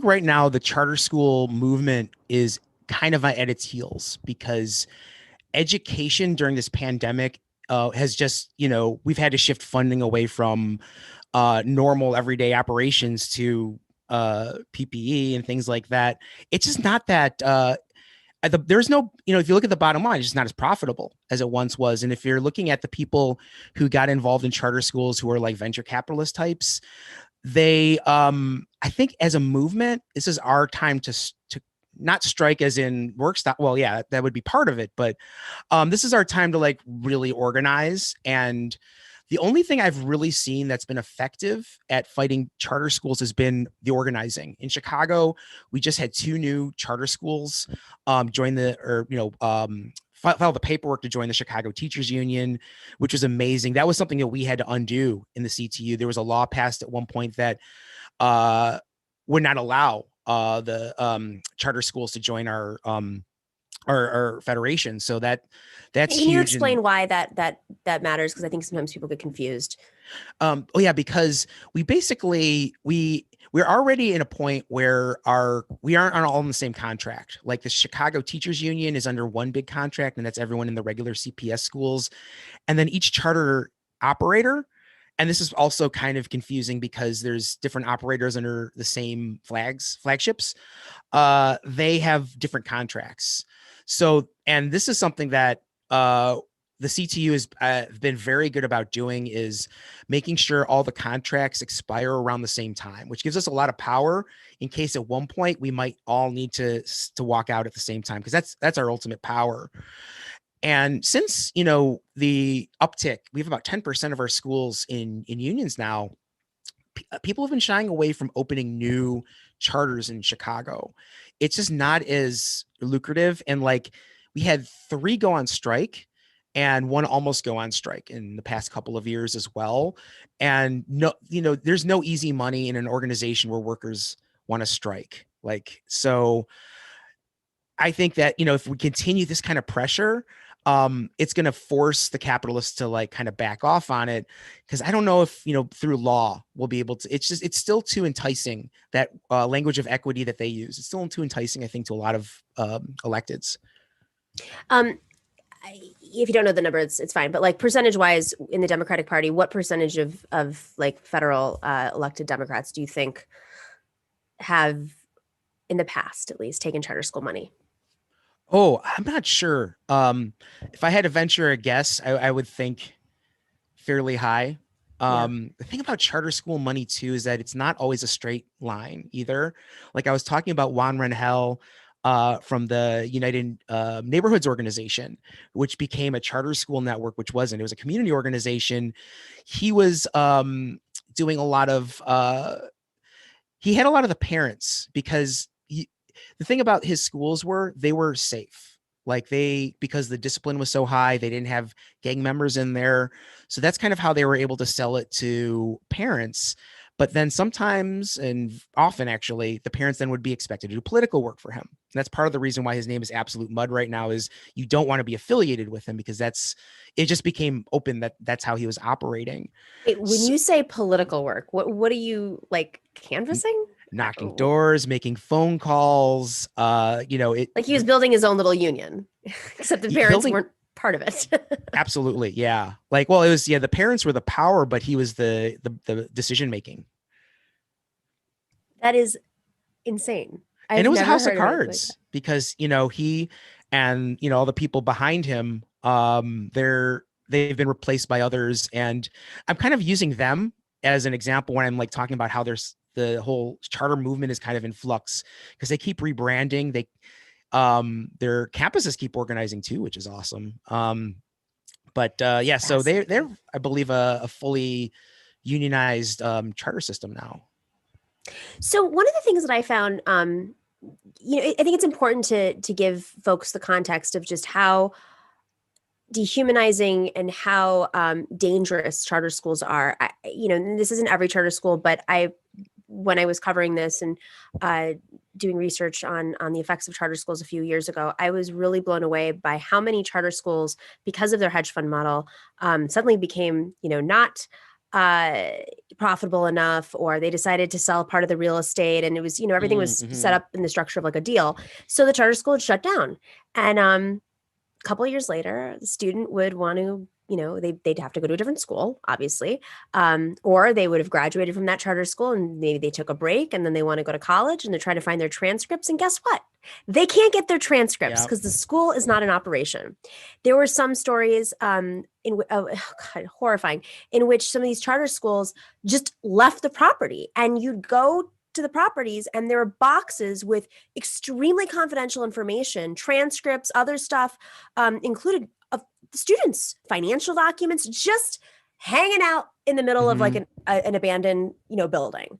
[SPEAKER 2] right now the charter school movement is kind of at its heels, because education during this pandemic has just, we've had to shift funding away from normal everyday operations to PPE and things like that. It's just not that there's no, if you look at the bottom line, it's just not as profitable as it once was. And if you're looking at the people who got involved in charter schools who are like venture capitalist types, they, I think as a movement, this is our time to not strike as in work stop. Well, yeah, that would be part of it. But this is our time to like really organize. And the only thing I've really seen that's been effective at fighting charter schools has been the organizing. In Chicago, we just had 2 new charter schools join file the paperwork to join the Chicago Teachers Union, which was amazing. That was something that we had to undo in the CTU. There was a law passed at one point that would not allow the charter schools to join our federation. So that's
[SPEAKER 11] Can
[SPEAKER 2] huge.
[SPEAKER 11] you explain why that matters? Because I think sometimes people get confused.
[SPEAKER 2] Oh yeah, because we basically we're already in a point where we aren't all in the same contract. Like the Chicago Teachers Union is under one big contract, and that's everyone in the regular CPS schools. And then each charter operator, and this is also kind of confusing because there's different operators under the same flagships. They have different contracts. So, and this is something that the CTU has been very good about doing, is making sure all the contracts expire around the same time, which gives us a lot of power in case at one point we might all need to walk out at the same time, because that's our ultimate power. And since, the uptick, we have about 10% of our schools in unions now. People have been shying away from opening new charters in Chicago. It's just not as lucrative. And like, we had 3 go on strike and 1 almost go on strike in the past couple of years as well. And there's no easy money in an organization where workers want to strike. Like, so I think that, if we continue this kind of pressure, it's going to force the capitalists to like kind of back off on it. Cause I don't know if, through law we'll be able to, it's still too enticing, that language of equity that they use. It's still too enticing, I think, to a lot of electeds.
[SPEAKER 11] If you don't know the number, it's fine. But like percentage wise in the Democratic Party, what percentage of like federal elected Democrats do you think have, in the past at least, taken charter school money?
[SPEAKER 2] Oh, I'm not sure. If I had to venture a guess, I would think fairly high. The thing about charter school money too is that it's not always a straight line either. Like I was talking about Juan Rangel from the United Neighborhoods Organization, which became a charter school network, which wasn't. It was a community organization. He was doing a lot of, he had a lot of the parents, because the thing about his schools they were safe. Like because the discipline was so high, they didn't have gang members in there. So that's kind of how they were able to sell it to parents. But then sometimes, and often actually, the parents then would be expected to do political work for him. And that's part of the reason why his name is Absolute Mud right now, is you don't want to be affiliated with him, because it just became open that that's how he was operating.
[SPEAKER 11] When you say political work, what are you like canvassing?
[SPEAKER 2] Knocking doors, making phone calls, like he
[SPEAKER 11] was building his own little union, except the parents weren't part of it.
[SPEAKER 2] Absolutely. Yeah. Like, well, it was, the parents were the power, but he was the decision-making.
[SPEAKER 11] That is insane.
[SPEAKER 2] And it was a house of cards because, he and, all the people behind him, they've been replaced by others. And I'm kind of using them as an example when I'm like talking about how the whole charter movement is kind of in flux, because they keep rebranding. Their campuses keep organizing too, which is awesome. So they're I believe a fully unionized charter system now.
[SPEAKER 11] So one of the things that I found, I think it's important to give folks the context of just how dehumanizing and how dangerous charter schools are. This isn't every charter school, but when I was covering this and doing research on the effects of charter schools a few years ago, I was really blown away by how many charter schools, because of their hedge fund model, suddenly became, not profitable enough, or they decided to sell part of the real estate, and it was, everything was set up in the structure of like a deal. So the charter school had shut down, and a couple of years later, the student would want to, they'd have to go to a different school, obviously, or they would have graduated from that charter school and maybe they took a break and then they want to go to college and they're trying to find their transcripts. And guess what? They can't get their transcripts because the school is not in operation. There were some stories horrifying, in which some of these charter schools just left the property, and you'd go to the properties and there were boxes with extremely confidential information, transcripts, other stuff, included of the students' financial documents, just hanging out in the middle of like an abandoned, building.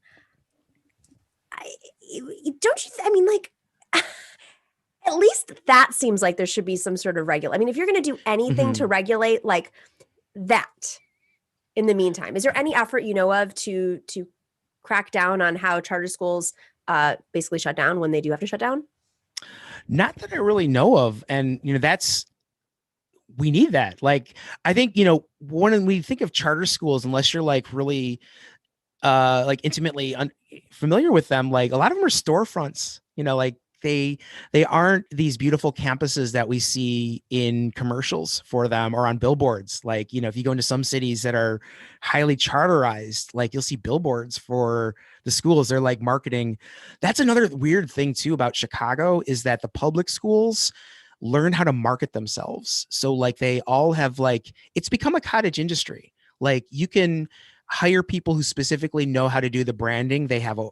[SPEAKER 11] At least that seems like there should be some sort of I mean, if you're going to do anything to regulate like that, in the meantime, is there any effort of to crack down on how charter schools basically shut down when they do have to shut down?
[SPEAKER 2] Not that I really know of. And, we need that. Like, I think, when we think of charter schools, unless you're like really like intimately familiar with them, like a lot of them are storefronts, like they aren't these beautiful campuses that we see in commercials for them or on billboards. Like, if you go into some cities that are highly charterized, like you'll see billboards for the schools. They're like marketing. That's another weird thing too about Chicago, is that the public schools learn how to market themselves. So like they all have like, it's become a cottage industry. Like you can hire people who specifically know how to do the branding. They have a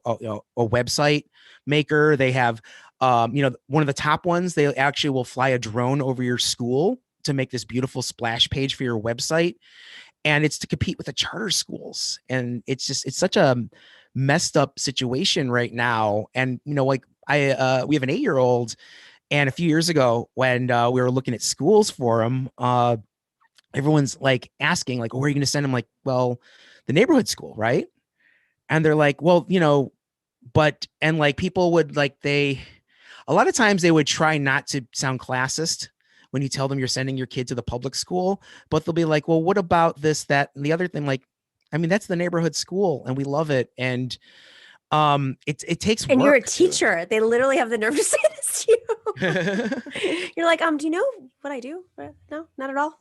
[SPEAKER 2] website maker. They have, one of the top ones, they actually will fly a drone over your school to make this beautiful splash page for your website. And it's to compete with the charter schools. And it's such a messed up situation right now. And, like we have an 8-year-old, and a few years ago when we were looking at schools for him, everyone's like asking like, where are you going to send him? Like, well, the neighborhood school, right? And they're like, well, and like people would like, a lot of times they would try not to sound classist when you tell them you're sending your kid to the public school, but they'll be like, well, what about this, that, and the other thing? Like, I mean, that's the neighborhood school and we love it. And it takes
[SPEAKER 11] and
[SPEAKER 2] work.
[SPEAKER 11] You're a teacher. They literally have the nerve to say this to you. You're like, do you know what I do? No, not at all.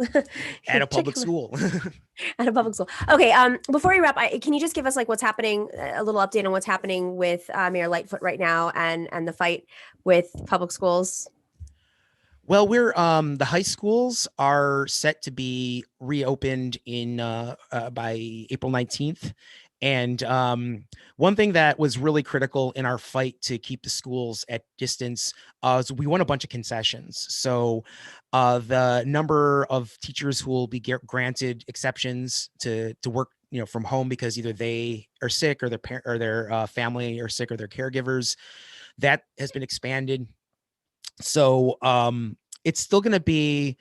[SPEAKER 2] At a public school.
[SPEAKER 11] At a public school. Okay. Before we wrap, can you just give us like what's happening, a little update on what's happening with Mayor Lightfoot right now and the fight with public schools?
[SPEAKER 2] Well, we're the high schools are set to be reopened in by April 19th. And one thing that was really critical in our fight to keep the schools at distance is we won a bunch of concessions. So the number of teachers who will be granted exceptions to work, from home because either they are sick or their family are sick or their caregivers, that has been expanded. So it's still going to be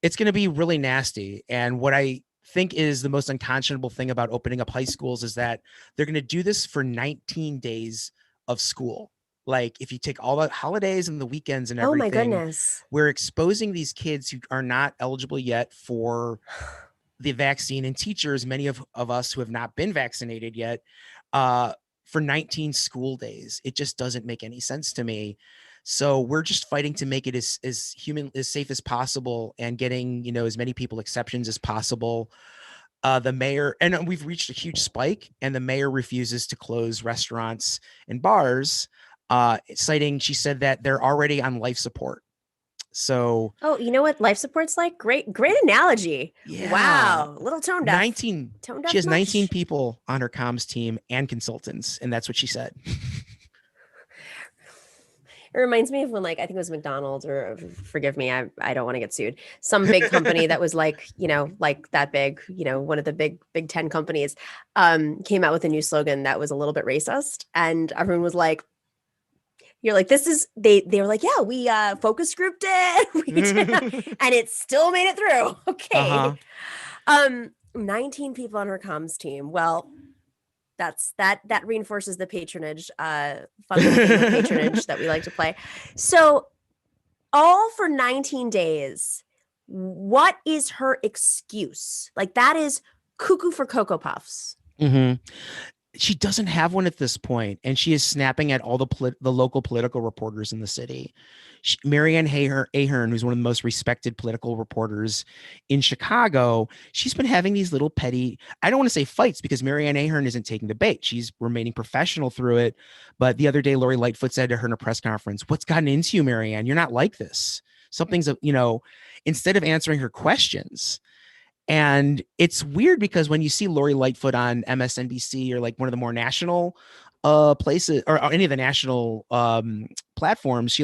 [SPEAKER 2] really nasty. And what I think is the most unconscionable thing about opening up high schools is that they're going to do this for 19 days of school. Like if you take all the holidays and the weekends and everything,
[SPEAKER 11] oh my goodness,
[SPEAKER 2] we're exposing these kids who are not eligible yet for the vaccine, and teachers, many of us who have not been vaccinated yet, for 19 school days. It just doesn't make any sense to me. So we're just fighting to make it as safe as possible and getting, as many people exceptions as possible. The mayor, and we've reached a huge spike, and the mayor refuses to close restaurants and bars, she said that they're already on life support. So,
[SPEAKER 11] oh, you know what life support's like? Great analogy.
[SPEAKER 2] Yeah.
[SPEAKER 11] Wow. Little tone deaf.
[SPEAKER 2] 19. She has 19 people on her comms team and consultants, and that's what she said.
[SPEAKER 11] It reminds me of when, like, I think it was McDonald's, or forgive me, I don't want to get sued. Some big company that was like, like that big, one of the big 10 companies, came out with a new slogan that was a little bit racist. And everyone was like, you're like, this is, they were like, yeah, we focus grouped it. We did, and it still made it through. Okay. 19 people on her comms team. Well, that reinforces the patronage, fun patronage that we like to play. So all for 19 days, what is her excuse? Like, that is cuckoo for Cocoa Puffs.
[SPEAKER 2] Mm-hmm. She doesn't have one at this point, and she is snapping at all the local political reporters in the city. Marianne Ahern, who's one of the most respected political reporters in Chicago, she's been having these little petty, I don't want to say fights, because Marianne Ahern isn't taking the bait. She's remaining professional through it. But the other day, Lori Lightfoot said to her in a press conference, "What's gotten into you, Marianne? You're not like this. Something's, instead of answering her questions." And it's weird because when you see Lori Lightfoot on MSNBC or like one of the more national places, or any of the national platforms, she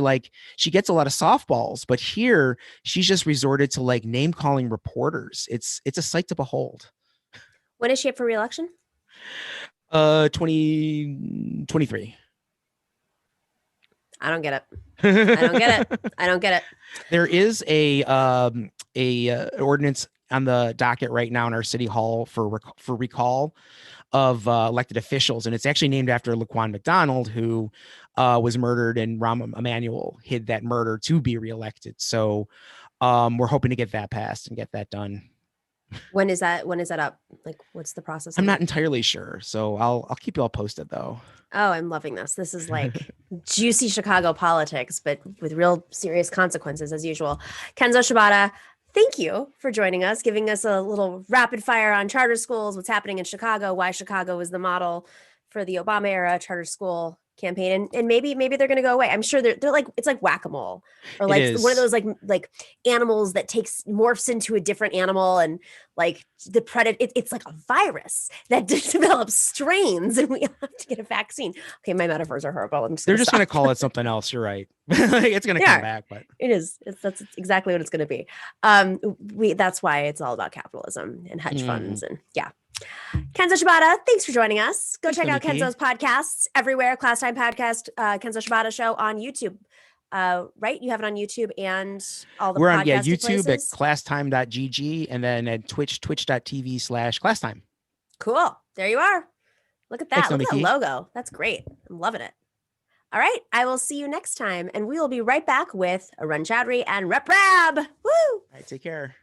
[SPEAKER 2] gets a lot of softballs, but here she's just resorted to like name calling reporters. It's a sight to behold.
[SPEAKER 11] When is she up for re-election?
[SPEAKER 2] 2023.
[SPEAKER 11] I don't get it. I don't get it.
[SPEAKER 2] There is a ordinance on the docket right now in our city hall for recall of elected officials, and it's actually named after Laquan McDonald, who was murdered, and Rahm Emanuel hid that murder to be reelected. So We're hoping to get that passed and get that done.
[SPEAKER 11] When is that up? Like, what's the process?
[SPEAKER 2] I'm not entirely sure, so I'll keep you all posted though.
[SPEAKER 11] Oh, I'm loving this. This is like juicy Chicago politics, but with real serious consequences as usual. Kenzo Shibata, thank you for joining us, giving us a little rapid fire on charter schools, what's happening in Chicago, why Chicago is the model for the Obama era charter school campaign, and maybe they're going to go away. I'm sure they're like, it's like whack-a-mole, or like one of those like animals that morphs into a different animal, and like the predator, it's like a virus that develops strains, and we have to get a vaccine. Okay, my metaphors are horrible.
[SPEAKER 2] They're just going to call it something else. You're right. It's going to come back, but
[SPEAKER 11] that's exactly what it's going to be. That's why it's all about capitalism and hedge funds, and yeah. Kenzo Shibata, thanks for joining us. Go check out Kenzo's podcasts everywhere. Class Time Podcast, Kenzo Shibata Show on YouTube. Right? You have it on YouTube and all the
[SPEAKER 2] we're on
[SPEAKER 11] places.
[SPEAKER 2] YouTube at classtime.gg and then at twitch.tv/classtime.
[SPEAKER 11] Cool. There you are. Look at that.
[SPEAKER 2] Thanks,
[SPEAKER 11] Look at that
[SPEAKER 2] Nomiki.
[SPEAKER 11] logo. That's great. I'm loving it. All right. I will see you next time, and we will be right back with Arun Chaudhary and Rep Rabb. Woo!
[SPEAKER 2] All right, take care.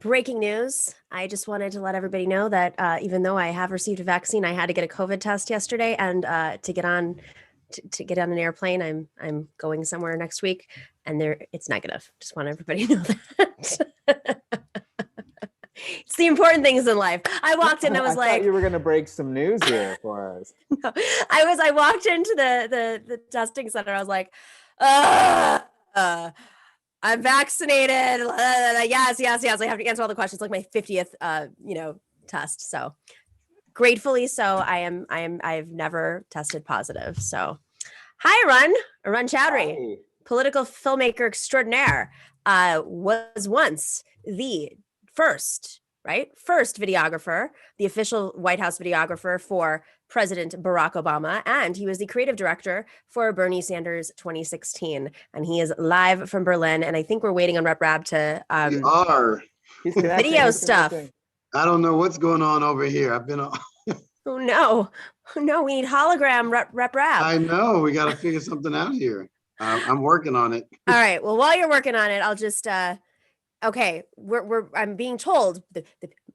[SPEAKER 11] Breaking news. I just wanted to let everybody know that even though I have received a vaccine, I had to get a COVID test yesterday, and to get on an airplane, I'm going somewhere next week, and it's negative. Just want everybody to know that. It's the important things in life. I walked in, I was like,
[SPEAKER 3] thought you were going to break some news here for us.
[SPEAKER 11] No, I walked into the testing center. I was like, I'm vaccinated. Yes. I have to answer all the questions. Like my 50th, test. So gratefully so, I've never tested positive. So hi, Arun Chaudhary.
[SPEAKER 3] Hi.
[SPEAKER 11] political filmmaker extraordinaire, was once the first videographer, the official White House videographer for President Barack Obama, and he was the creative director for Bernie Sanders 2016. And he is live from Berlin, and I think we're waiting on Rep Rabb to
[SPEAKER 4] We are.
[SPEAKER 11] video stuff.
[SPEAKER 4] I don't know what's going on over here. I've been on.
[SPEAKER 11] Oh no, we need hologram Rep Rabb.
[SPEAKER 4] I know, we got to figure something out here. I'm working on it.
[SPEAKER 11] All right, well, while you're working on it, I'll just okay, I'm being told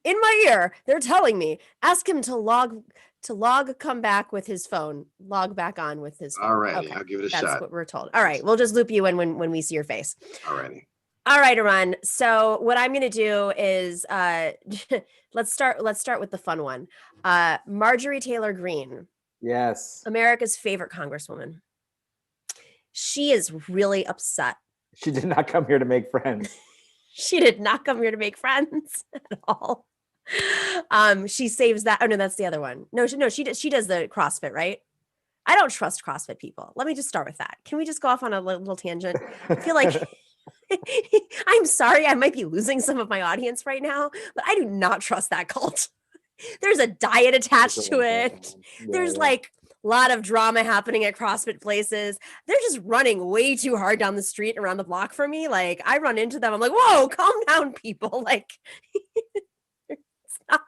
[SPEAKER 11] in my ear, they're telling me, ask him to log come back with his phone, log back on with his phone.
[SPEAKER 4] All right,
[SPEAKER 11] okay.
[SPEAKER 4] I'll give it a
[SPEAKER 11] That's
[SPEAKER 4] shot.
[SPEAKER 11] what we're told. All right, we'll just loop you in when we see your face.
[SPEAKER 4] All righty.
[SPEAKER 11] All right, Arun. So what I'm going to do is let's start with the fun one. Marjorie Taylor Greene.
[SPEAKER 3] Yes.
[SPEAKER 11] America's favorite congresswoman. She is really upset.
[SPEAKER 3] She did not come here to make friends.
[SPEAKER 11] She did not come here to make friends at all. She saves that. Oh no, that's the other one. No, she does the CrossFit, right? I don't trust CrossFit people. Let me just start with that. Can we just go off on a little tangent? I feel like I'm sorry, I might be losing some of my audience right now, but I do not trust that cult. There's a diet attached to it. There's like a lot of drama happening at CrossFit places. They're just running way too hard down the street around the block for me. Like I run into them. I'm like, whoa, calm down, people. Like it's not,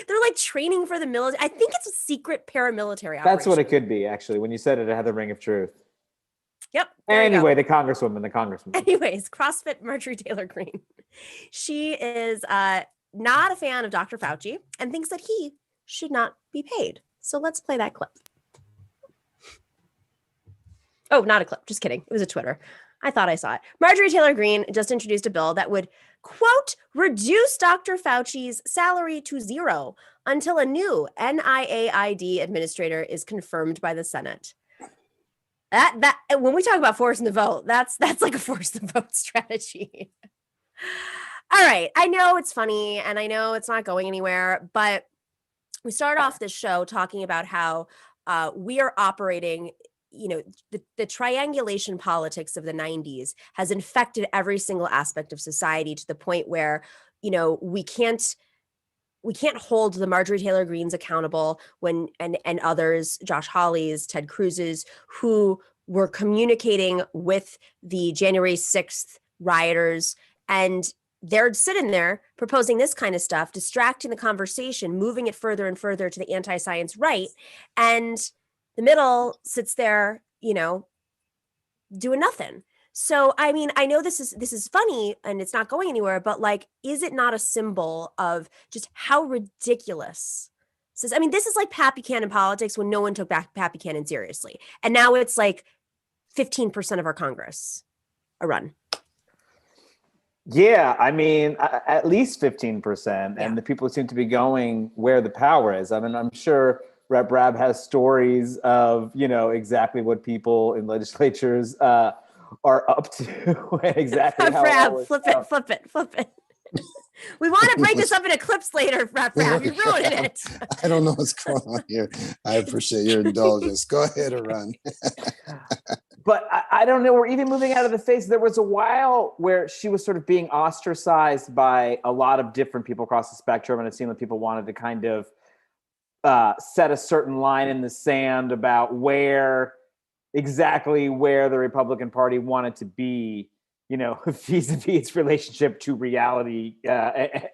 [SPEAKER 11] they're like training for the military. I think it's a secret paramilitary operation.
[SPEAKER 3] That's what it could be, actually. When you said it, it had the ring of truth.
[SPEAKER 11] Yep.
[SPEAKER 3] Anyway, the congresswoman.
[SPEAKER 11] Anyways, CrossFit Marjorie Taylor Greene. She is not a fan of Dr. Fauci and thinks that he should not be paid. So let's play that clip. Oh, not a clip. Just kidding. It was a Twitter. I thought I saw it. Marjorie Taylor Greene just introduced a bill that would, quote, reduce Dr. Fauci's salary to zero until a new NIAID administrator is confirmed by the Senate. That when we talk about forcing the vote, that's like a force the vote strategy. All right. I know it's funny and I know it's not going anywhere, but we start off this show talking about how we are operating, you know, the triangulation politics of the 90s has infected every single aspect of society to the point where, you know, we can't hold the Marjorie Taylor Greenes accountable when and others, Josh Hawley's, Ted Cruz's, who were communicating with the January 6th rioters, and they're sitting there proposing this kind of stuff, distracting the conversation, moving it further and further to the anti-science right, and the middle sits there, you know, doing nothing. So, I mean, I know this is funny and it's not going anywhere, but like, is it not a symbol of just how ridiculous this is? I mean, this is like Pat Buchanan politics when no one took back Pat Buchanan seriously. And now it's like 15% of our Congress run.
[SPEAKER 3] Yeah, I mean, at least 15%. And the people seem to be going where the power is. I mean, I'm sure Rep Rabb has stories of, you know, exactly what people in legislatures are up to. Exactly how
[SPEAKER 11] Rabb, flip it. We want to break this up into clips later, Rabb. You're ruining it.
[SPEAKER 4] I don't know what's going on here. I appreciate your indulgence. Go ahead, Arun.
[SPEAKER 3] But I don't know, we're even moving out of the phase. There was a while where she was sort of being ostracized by a lot of different people across the spectrum, and it seemed like people wanted to kind of set a certain line in the sand about exactly where the Republican Party wanted to be, you know, vis-a-vis its relationship to reality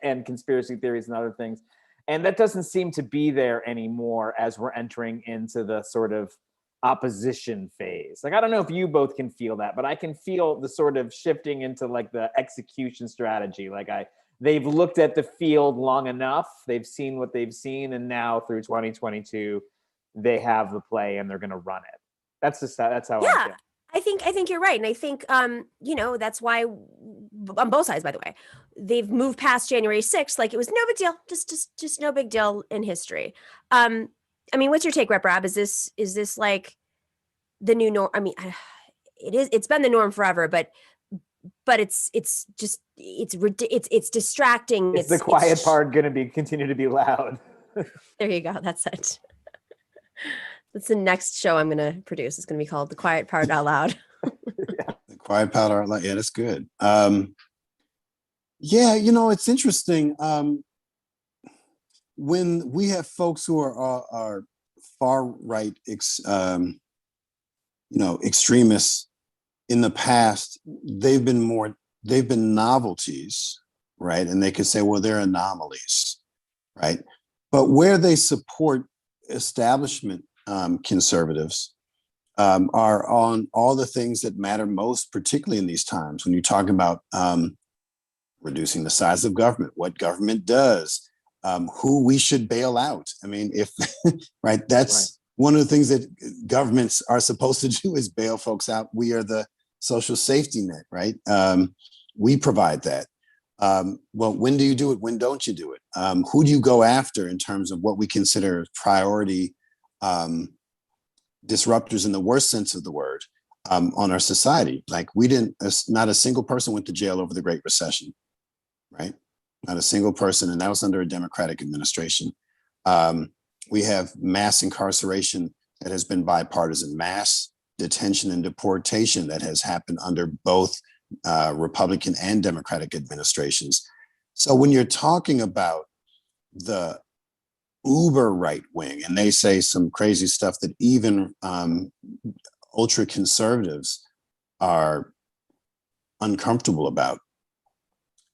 [SPEAKER 3] and conspiracy theories and other things. And that doesn't seem to be there anymore as we're entering into the sort of opposition phase. Like, I don't know if you both can feel that, but I can feel the sort of shifting into like the execution strategy. Like they've looked at the field long enough, they've seen what they've seen, and now through 2022, they have the play and they're going to run it. That's how I feel.
[SPEAKER 11] I think you're right. And I think, you know, that's why on both sides, by the way, they've moved past January 6th. Like it was no big deal, just no big deal in history. I mean, what's your take, Rep Rabb? Is this like the new norm? I mean, it's been the norm forever, but it's distracting.
[SPEAKER 3] It's the quiet part going to continue to be loud?
[SPEAKER 11] There you go. That's it. That's the next show I'm going to produce. It's going to be called The Quiet Part Out Loud.
[SPEAKER 4] Dry powder, yeah, that's good. Yeah, it's interesting. When we have folks who are far right, extremists in the past, they've been novelties, right? And they could say, well, they're anomalies, right? But where they support establishment conservatives are on all the things that matter most, particularly in these times when you talk about reducing the size of government, what government does, who we should bail out. I mean, right, that's one of the things that governments are supposed to do is bail folks out. We are the social safety net, right? We provide that. Well, when do you do it? When don't you do it? Who do you go after in terms of what we consider priority disruptors in the worst sense of the word on our society? Like not a single person went to jail over the Great Recession, right? Not a single person, and that was under a Democratic administration. We have mass incarceration that has been bipartisan, mass detention and deportation that has happened under both Republican and Democratic administrations. So when you're talking about the uber right wing, and they say some crazy stuff that even ultra conservatives are uncomfortable about,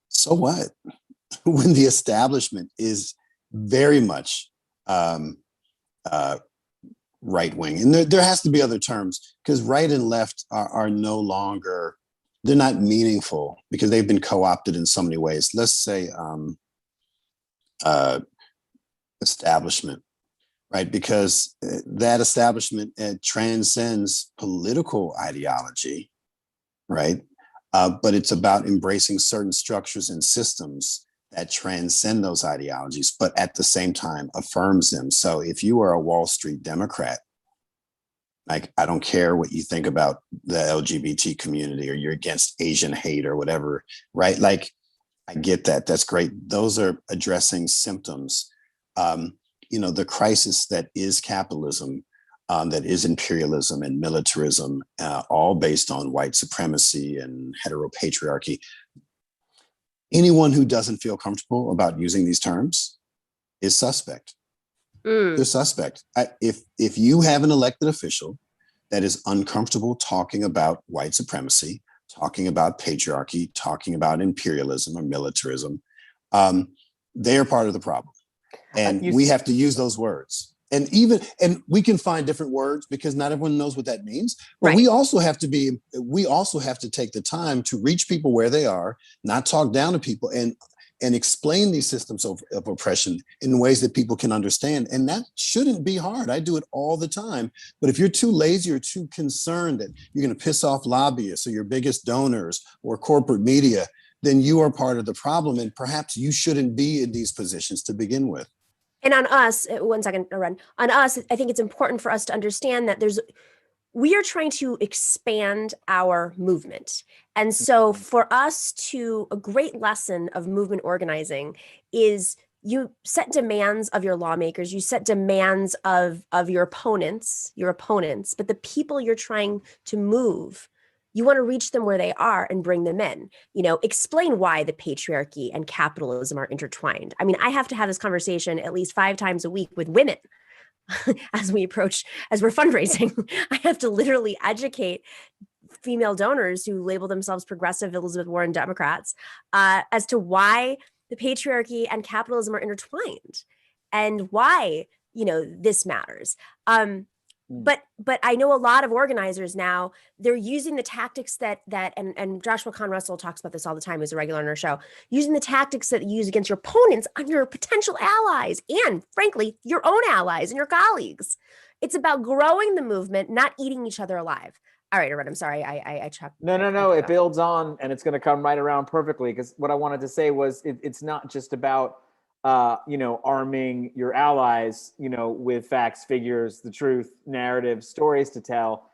[SPEAKER 4] so what? When the establishment is very much right wing, and there has to be other terms, because right and left are no longer, they're not meaningful because they've been co-opted in so many ways. Let's say establishment, right? Because that establishment transcends political ideology, right? But it's about embracing certain structures and systems that transcend those ideologies, but at the same time affirms them. So if you are a Wall Street Democrat, like, I don't care what you think about the LGBT community, or you're against Asian hate or whatever, right? Like, I get that. That's great. Those are addressing symptoms. The crisis that is capitalism, that is imperialism and militarism, all based on white supremacy and heteropatriarchy. Anyone who doesn't feel comfortable about using these terms is suspect. They're suspect. If you have an elected official that is uncomfortable talking about white supremacy, talking about patriarchy, talking about imperialism or militarism, they are part of the problem. And we have to use those words. And we can find different words because not everyone knows what that means. But we also have to take the time to reach people where they are, not talk down to people, and explain these systems of oppression in ways that people can understand. And that shouldn't be hard. I do it all the time. But if you're too lazy or too concerned that you're going to piss off lobbyists or your biggest donors or corporate media, then you are part of the problem. And perhaps you shouldn't be in these positions to begin with.
[SPEAKER 11] And on us, 1 second, Arun. On us, I think it's important for us to understand that we are trying to expand our movement. And so for us a great lesson of movement organizing is you set demands of your lawmakers, you set demands of your opponents, but the people you're trying to move, you want to reach them where they are and bring them in. Explain why the patriarchy and capitalism are intertwined. I mean, I have to have this conversation at least 5 times a week with women as we're fundraising. I have to literally educate female donors who label themselves progressive Elizabeth Warren Democrats as to why the patriarchy and capitalism are intertwined and why, this matters. But I know a lot of organizers now, they're using the tactics that and Joshua Kahn Russell talks about this all the time, who's a regular on our show, using the tactics that you use against your opponents on your potential allies and, frankly, your own allies and your colleagues. It's about growing the movement, not eating each other alive. All right, Arun, I'm sorry. I chucked.
[SPEAKER 3] No. It builds on, and it's going to come right around perfectly, because what I wanted to say was it's not just about arming your allies, with facts, figures, the truth, narrative, stories to tell.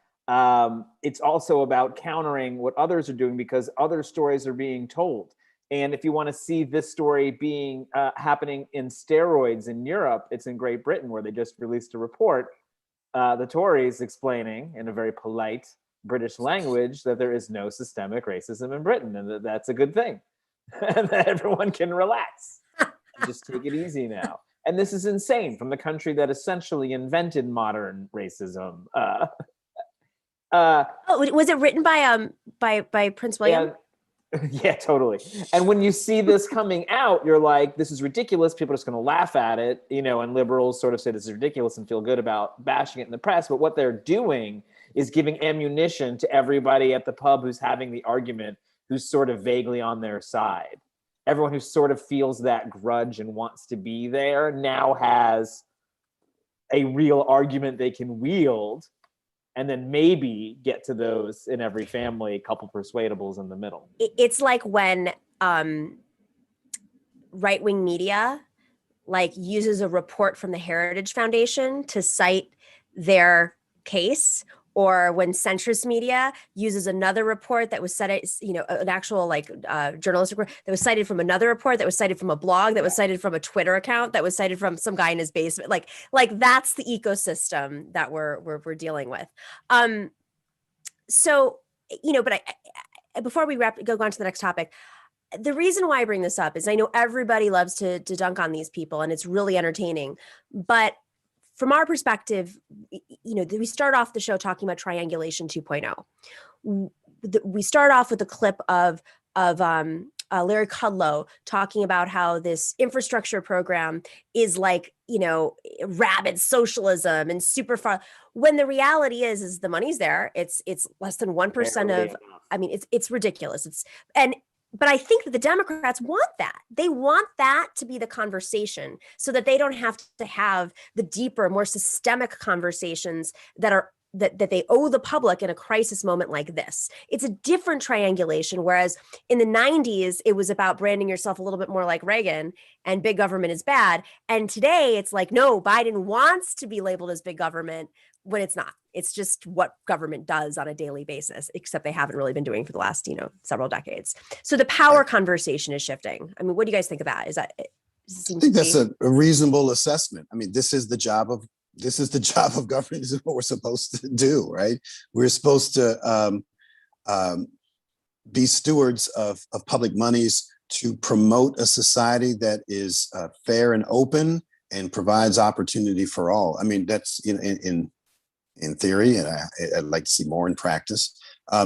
[SPEAKER 3] It's also about countering what others are doing because other stories are being told. And if you want to see this story being happening in steroids in Europe, it's in Great Britain, where they just released a report, the Tories explaining in a very polite British language that there is no systemic racism in Britain, and that's a good thing, and that everyone can relax and just take it easy now. And this is insane from the country that essentially invented modern racism.
[SPEAKER 11] Was it written by Prince William?
[SPEAKER 3] Yeah, totally. And when you see this coming out, you're like, this is ridiculous. People are just going to laugh at it, and liberals sort of say this is ridiculous and feel good about bashing it in the press. But what they're doing is giving ammunition to everybody at the pub who's having the argument, who's sort of vaguely on their side. Everyone who sort of feels that grudge and wants to be there now has a real argument they can wield, and then maybe get to those in every family, couple persuadables in the middle.
[SPEAKER 11] It's like when right-wing media uses a report from the Heritage Foundation to cite their case, or when centrist media uses another report that was cited, an actual journalistic report that was cited from another report that was cited from a blog that was cited from a Twitter account that was cited from some guy in his basement. Like that's the ecosystem that we're dealing with. So, but I before we go on to the next topic, the reason why I bring this up is I know everybody loves to dunk on these people, and it's really entertaining, but from our perspective, we start off the show talking about triangulation 2.0. We start off with a clip of Larry Kudlow talking about how this infrastructure program is rabid socialism and super far. When the reality is the money's there. It's less than 1% of. I mean, it's ridiculous. But I think that the Democrats want that. They want that to be the conversation so that they don't have to have the deeper, more systemic conversations that they owe the public in a crisis moment like this. It's a different triangulation. Whereas in the 90s, it was about branding yourself a little bit more like Reagan and big government is bad. And today it's like, no, Biden wants to be labeled as big government when it's not. It's just what government does on a daily basis, except they haven't really been doing for the last, several decades. So the power conversation is shifting. I mean, what do you guys think of that?
[SPEAKER 4] I think that's a reasonable assessment. I mean, this is the job of government. This is what we're supposed to do, right? We're supposed to be stewards of public monies to promote a society that is fair and open and provides opportunity for all. I mean, that's in theory, and I'd like to see more in practice.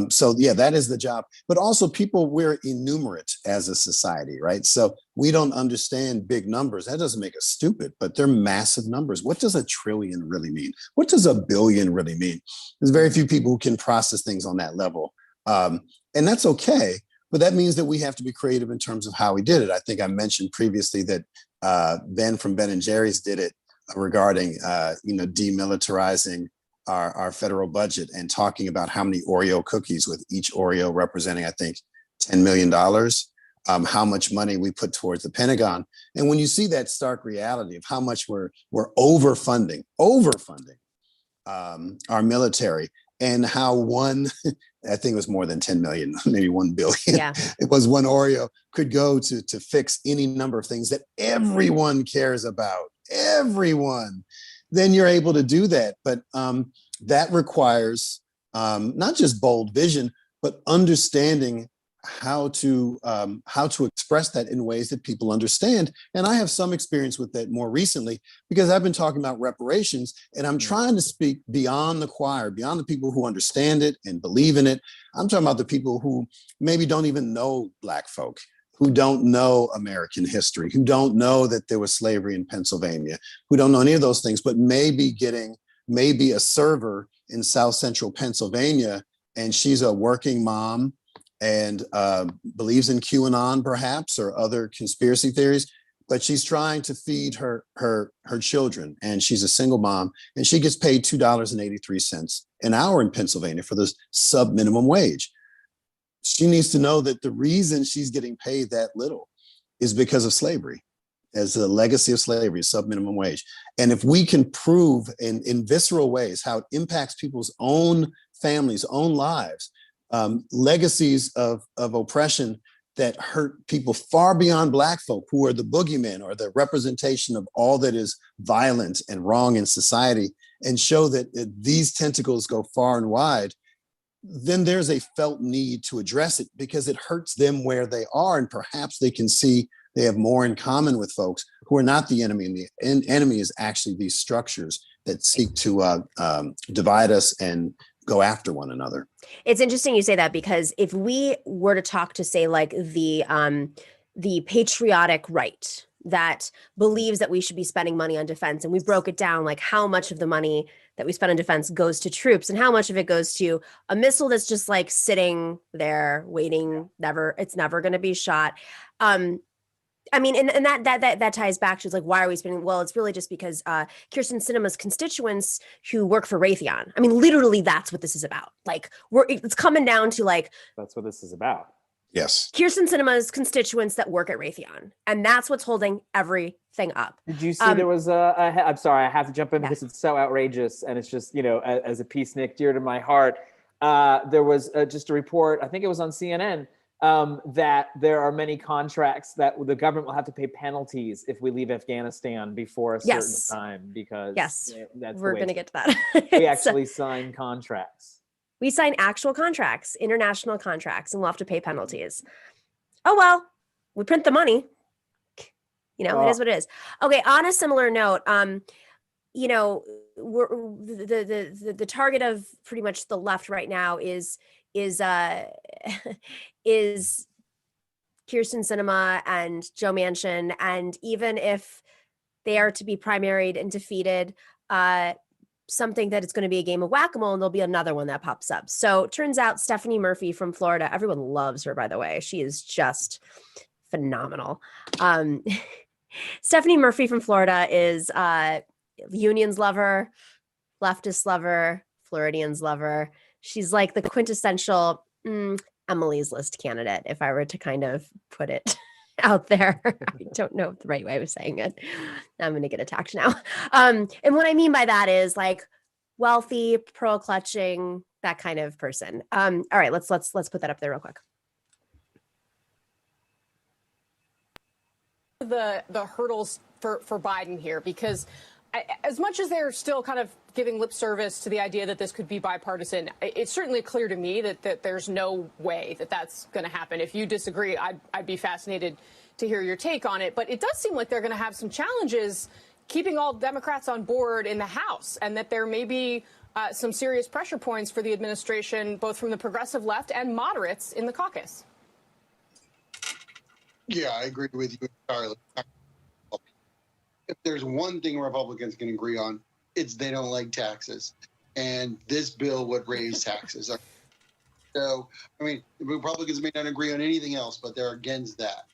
[SPEAKER 4] So yeah, that is the job. But also we're innumerate as a society, right? So we don't understand big numbers. That doesn't make us stupid, but they're massive numbers. What does a trillion really mean? What does a billion really mean? There's very few people who can process things on that level. And that's okay, but that means that we have to be creative in terms of how we did it. I think I mentioned previously that Ben from Ben & Jerry's did it regarding, demilitarizing our federal budget and talking about how many Oreo cookies, with each Oreo representing, I think, $10 million, how much money we put towards the Pentagon. And when you see that stark reality of how much we're overfunding our military, and how I think it was more than 10 million, maybe 1 billion.
[SPEAKER 11] Yeah.
[SPEAKER 4] It was one Oreo could go to fix any number of things that everyone cares about, everyone. Then you're able to do that. But that requires not just bold vision, but understanding how to express that in ways that people understand. And I have some experience with that more recently, because I've been talking about reparations, and I'm trying to speak beyond the choir, beyond the people who understand it and believe in it. I'm talking about the people who maybe don't even know Black folk, who don't know American history, who don't know that there was slavery in Pennsylvania, who don't know any of those things, but maybe a server in South Central Pennsylvania, and she's a working mom and believes in QAnon perhaps, or other conspiracy theories, but she's trying to feed her children, and she's a single mom, and she gets paid $2.83 an hour in Pennsylvania for the sub-minimum wage. She needs to know that the reason she's getting paid that little is because of slavery, as a legacy of slavery, sub-minimum wage. And if we can prove in visceral ways how it impacts people's own families, own lives, legacies of oppression that hurt people far beyond Black folk, who are the boogeymen or the representation of all that is violent and wrong in society, and show that these tentacles go far and wide, then there's a felt need to address it because it hurts them where they are. And perhaps they can see they have more in common with folks who are not the enemy. And the enemy is actually these structures that seek to divide us and go after one another.
[SPEAKER 11] It's interesting you say that, because if we were to talk to, say, like the patriotic right that believes that we should be spending money on defense, and we broke it down, like how much of the money that we spend on defense goes to troops and how much of it goes to a missile that's just like sitting there waiting, it's never going to be shot. I mean, and that ties back to, like, why are we spending? Well, it's really just because Kyrsten Sinema's constituents who work for Raytheon. I mean, literally, that's what this is about. Like, it's coming down to, like,
[SPEAKER 3] that's what this is about.
[SPEAKER 4] Yes.
[SPEAKER 11] Kyrsten Sinema's constituents that work at Raytheon, and that's what's holding everything up.
[SPEAKER 3] Did you see there was I'm sorry, I have to jump in because it's so outrageous, and it's just, you know, as a peacenik dear to my heart. There was just a report, I think it was on CNN, that there are many contracts that the government will have to pay penalties if we leave Afghanistan before a certain time, because
[SPEAKER 11] we're going to get to that.
[SPEAKER 3] We actually sign contracts.
[SPEAKER 11] We sign actual contracts, international contracts, and we'll have to pay penalties. Oh, well, we print the money. You know, it is what it is. Okay, on a similar note, you know, the target of pretty much the left right now is Kyrsten Sinema and Joe Manchin. And even if they are to be primaried and defeated, something that it's going to be a game of whack-a-mole, and there'll be another one that pops up. So it turns out Stephanie Murphy from Florida, everyone loves her, by the way. She is just phenomenal. Stephanie Murphy from Florida is unions lover, leftist lover, Floridians lover. She's like the quintessential Emily's List candidate, if I were to kind of put it out there. I don't know the right way of saying it. I'm going to get attacked now. And what I mean by that is, like, wealthy, pearl clutching, that kind of person. All right, let's put that up there real quick.
[SPEAKER 5] The hurdles for Biden here, because as much as they're still kind of giving lip service to the idea that this could be bipartisan, it's certainly clear to me that there's no way that that's going to happen. If you disagree, I'd be fascinated to hear your take on it. But it does seem like they're going to have some challenges keeping all Democrats on board in the House, and that there may be some serious pressure points for the administration, both from the progressive left and moderates in the caucus.
[SPEAKER 7] Yeah, I agree with you entirely. If there's one thing Republicans can agree on, it's they don't like taxes. And this bill would raise taxes. So, I mean, the Republicans may not agree on anything else, but they're against that.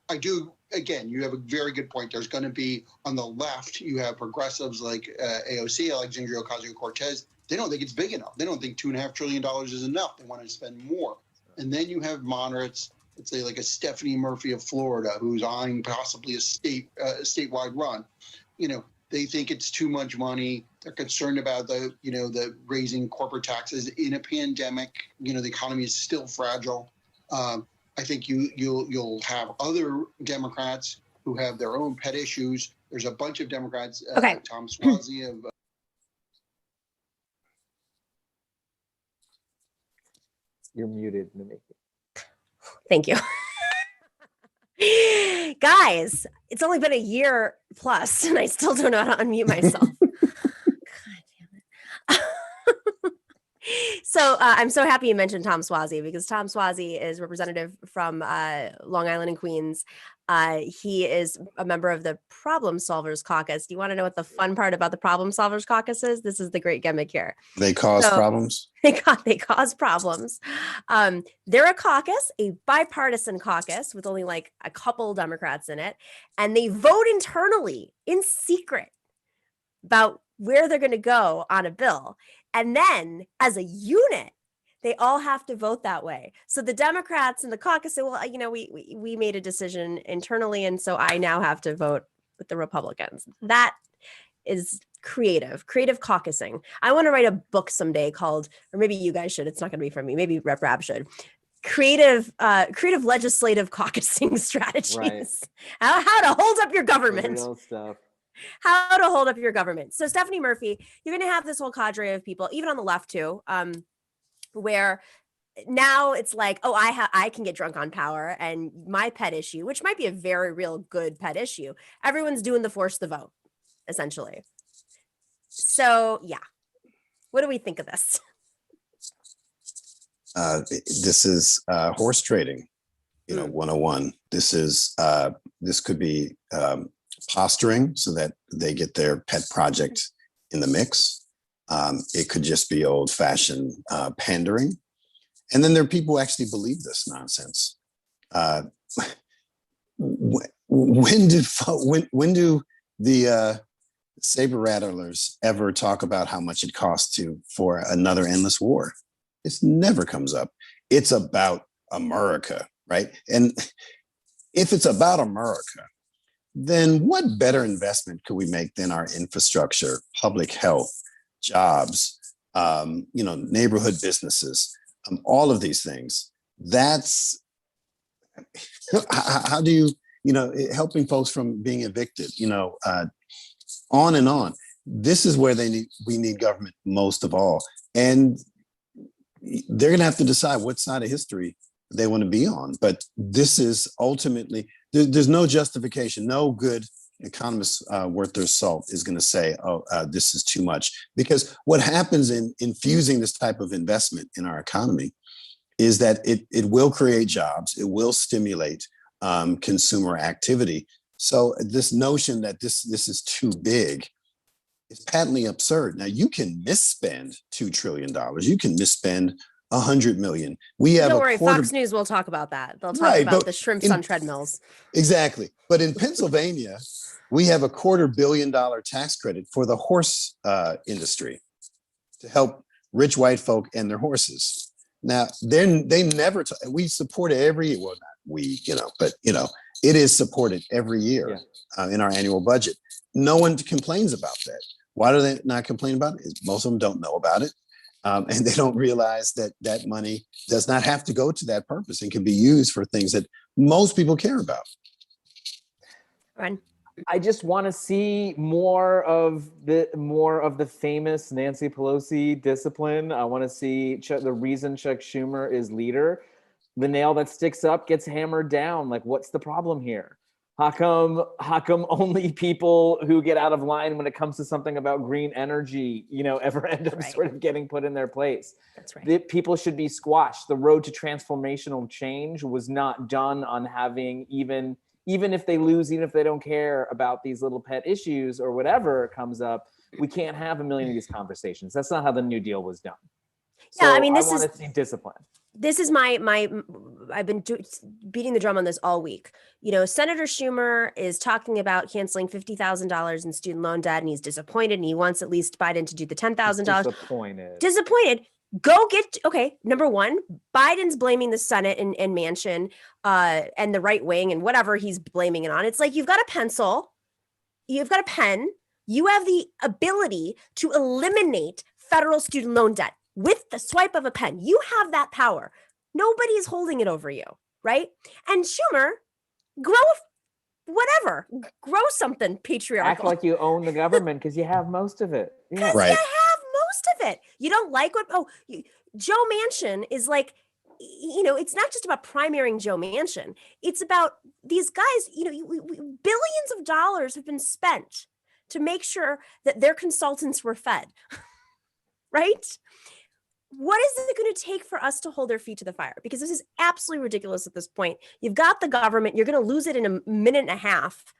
[SPEAKER 7] I do, again, you have a very good point. There's going to be, on the left, you have progressives like AOC, Alexandria Ocasio-Cortez. They don't think it's big enough. They don't think $2.5 trillion is enough. They want to spend more. And then you have moderates, let's say like a Stephanie Murphy of Florida, who's eyeing possibly a statewide run. You know, they think it's too much money. They're concerned about the raising corporate taxes in a pandemic. You know, the economy is still fragile. I think you'll have other Democrats who have their own pet issues. There's a bunch of Democrats. Tom Suozzi of.
[SPEAKER 3] You're muted, Nomiki.
[SPEAKER 11] Thank you. Guys, it's only been a year plus and I still don't know how to unmute myself. God damn it. So I'm so happy you mentioned Tom Suozzi, because Tom Suozzi is representative from Long Island and Queens. He is a member of the Problem Solvers Caucus. Do you want to know what the fun part about the Problem Solvers Caucus is? This is the great gimmick here.
[SPEAKER 4] They cause problems?
[SPEAKER 11] They cause problems. They're a caucus, a bipartisan caucus with only like a couple Democrats in it. And they vote internally in secret about where they're going to go on a bill. And then as a unit, they all have to vote that way. So the Democrats in the caucus say, well, you know, we made a decision internally, and so I now have to vote with the Republicans. That is creative caucusing. I want to write a book someday called, or maybe you guys should, it's not going to be from me, maybe Rep Rabb should, creative legislative caucusing strategies. Right. How to hold up your government.
[SPEAKER 3] Real stuff.
[SPEAKER 11] How to hold up your government. So Stephanie Murphy, you're going to have this whole cadre of people, even on the left too, where now it's like, oh, I can get drunk on power, and my pet issue, which might be a very real good pet issue, everyone's doing the force the vote, essentially. So yeah, what do we think of this?
[SPEAKER 4] This is horse trading, 101. This could be posturing so that they get their pet project in the mix. It could just be old-fashioned pandering. And then there are people who actually believe this nonsense. When do the saber rattlers ever talk about how much it costs for another endless war? It never comes up. It's about America, right? And if it's about America, then what better investment could we make than our infrastructure, public health, jobs, neighborhood businesses, all of these things? That's how do you, helping folks from being evicted, on and on. This is where we need government most of all. And they're going to have to decide what side of history they want to be on. But this is ultimately, there's no justification. No good economist worth their salt is going to say, this is too much. Because what happens in infusing this type of investment in our economy is that it will create jobs. It will stimulate consumer activity. So this notion that this is too big is patently absurd. Now, you can misspend $2 trillion. You can misspend $100 million.
[SPEAKER 11] Don't worry, Fox News will talk about that. They'll talk about the shrimps on treadmills.
[SPEAKER 4] Exactly. But in Pennsylvania, we have a $250 million tax credit for the horse industry to help rich white folk and their horses. Now, they never, we support it every year. Well, not we, but it is supported every year in our annual budget. No one complains about that. Why do they not complain about it? Most of them don't know about it. And they don't realize that money does not have to go to that purpose and can be used for things that most people care about.
[SPEAKER 11] Run.
[SPEAKER 3] I just want to see more of the famous Nancy Pelosi discipline. I want to see the reason Chuck Schumer is leader. The nail that sticks up gets hammered down. Like, what's the problem here? How come only people who get out of line when it comes to something about green energy, ever end up sort of getting put in their place?
[SPEAKER 11] That's right.
[SPEAKER 3] People should be squashed. The road to transformational change was not done on having even if they lose, even if they don't care about these little pet issues or whatever comes up, we can't have a million of these conversations. That's not how the New Deal was done.
[SPEAKER 11] Yeah,
[SPEAKER 3] So
[SPEAKER 11] I mean,
[SPEAKER 3] I want to see discipline.
[SPEAKER 11] This is I've been beating the drum on this all week. Senator Schumer is talking about canceling $50,000 in student loan debt, and he's disappointed, and he wants at least Biden to do the $10,000. Disappointed. Number one, Biden's blaming the Senate and Manchin and the right wing and whatever he's blaming it on. It's like, you've got a pencil, you've got a pen, you have the ability to eliminate federal student loan debt with the swipe of a pen. You have that power. Nobody's holding it over you, right? And Schumer, grow something patriarchal.
[SPEAKER 3] Act like you own the government because you have most of it.
[SPEAKER 11] Yeah. Right. You have most of it. You don't like Joe Manchin is like, it's not just about primarying Joe Manchin. It's about these guys, billions of dollars have been spent to make sure that their consultants were fed, right? What is it going to take for us to hold their feet to the fire? Because this is absolutely ridiculous at this point. You've got the government. You're going to lose it in a minute and a half.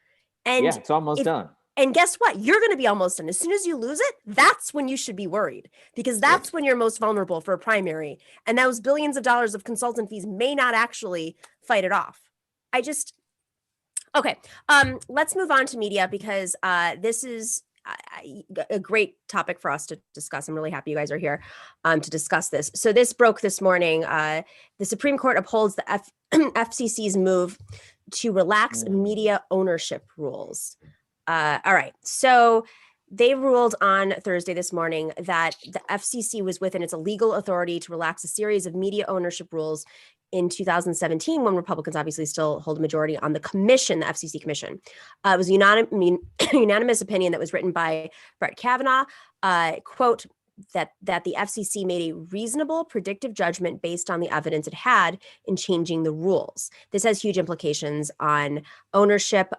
[SPEAKER 11] And
[SPEAKER 3] it's almost done.
[SPEAKER 11] And guess what? You're going to be almost done. As soon as you lose it, that's when you should be worried, because that's when you're most vulnerable for a primary. And those billions of dollars of consultant fees may not actually fight it off. Okay. Let's move on to media, because this is a great topic for us to discuss. I'm really happy you guys are here to discuss this. So this broke this morning. The Supreme Court upholds the FCC's move to relax media ownership rules. All right. So they ruled on Thursday this morning that the FCC was within its legal authority to relax a series of media ownership rules in 2017, when Republicans obviously still hold a majority on the commission, the FCC commission. It was a unanimous opinion that was written by Brett Kavanaugh. Quote, that the FCC made a reasonable predictive judgment based on the evidence it had in changing the rules. This has huge implications on ownership,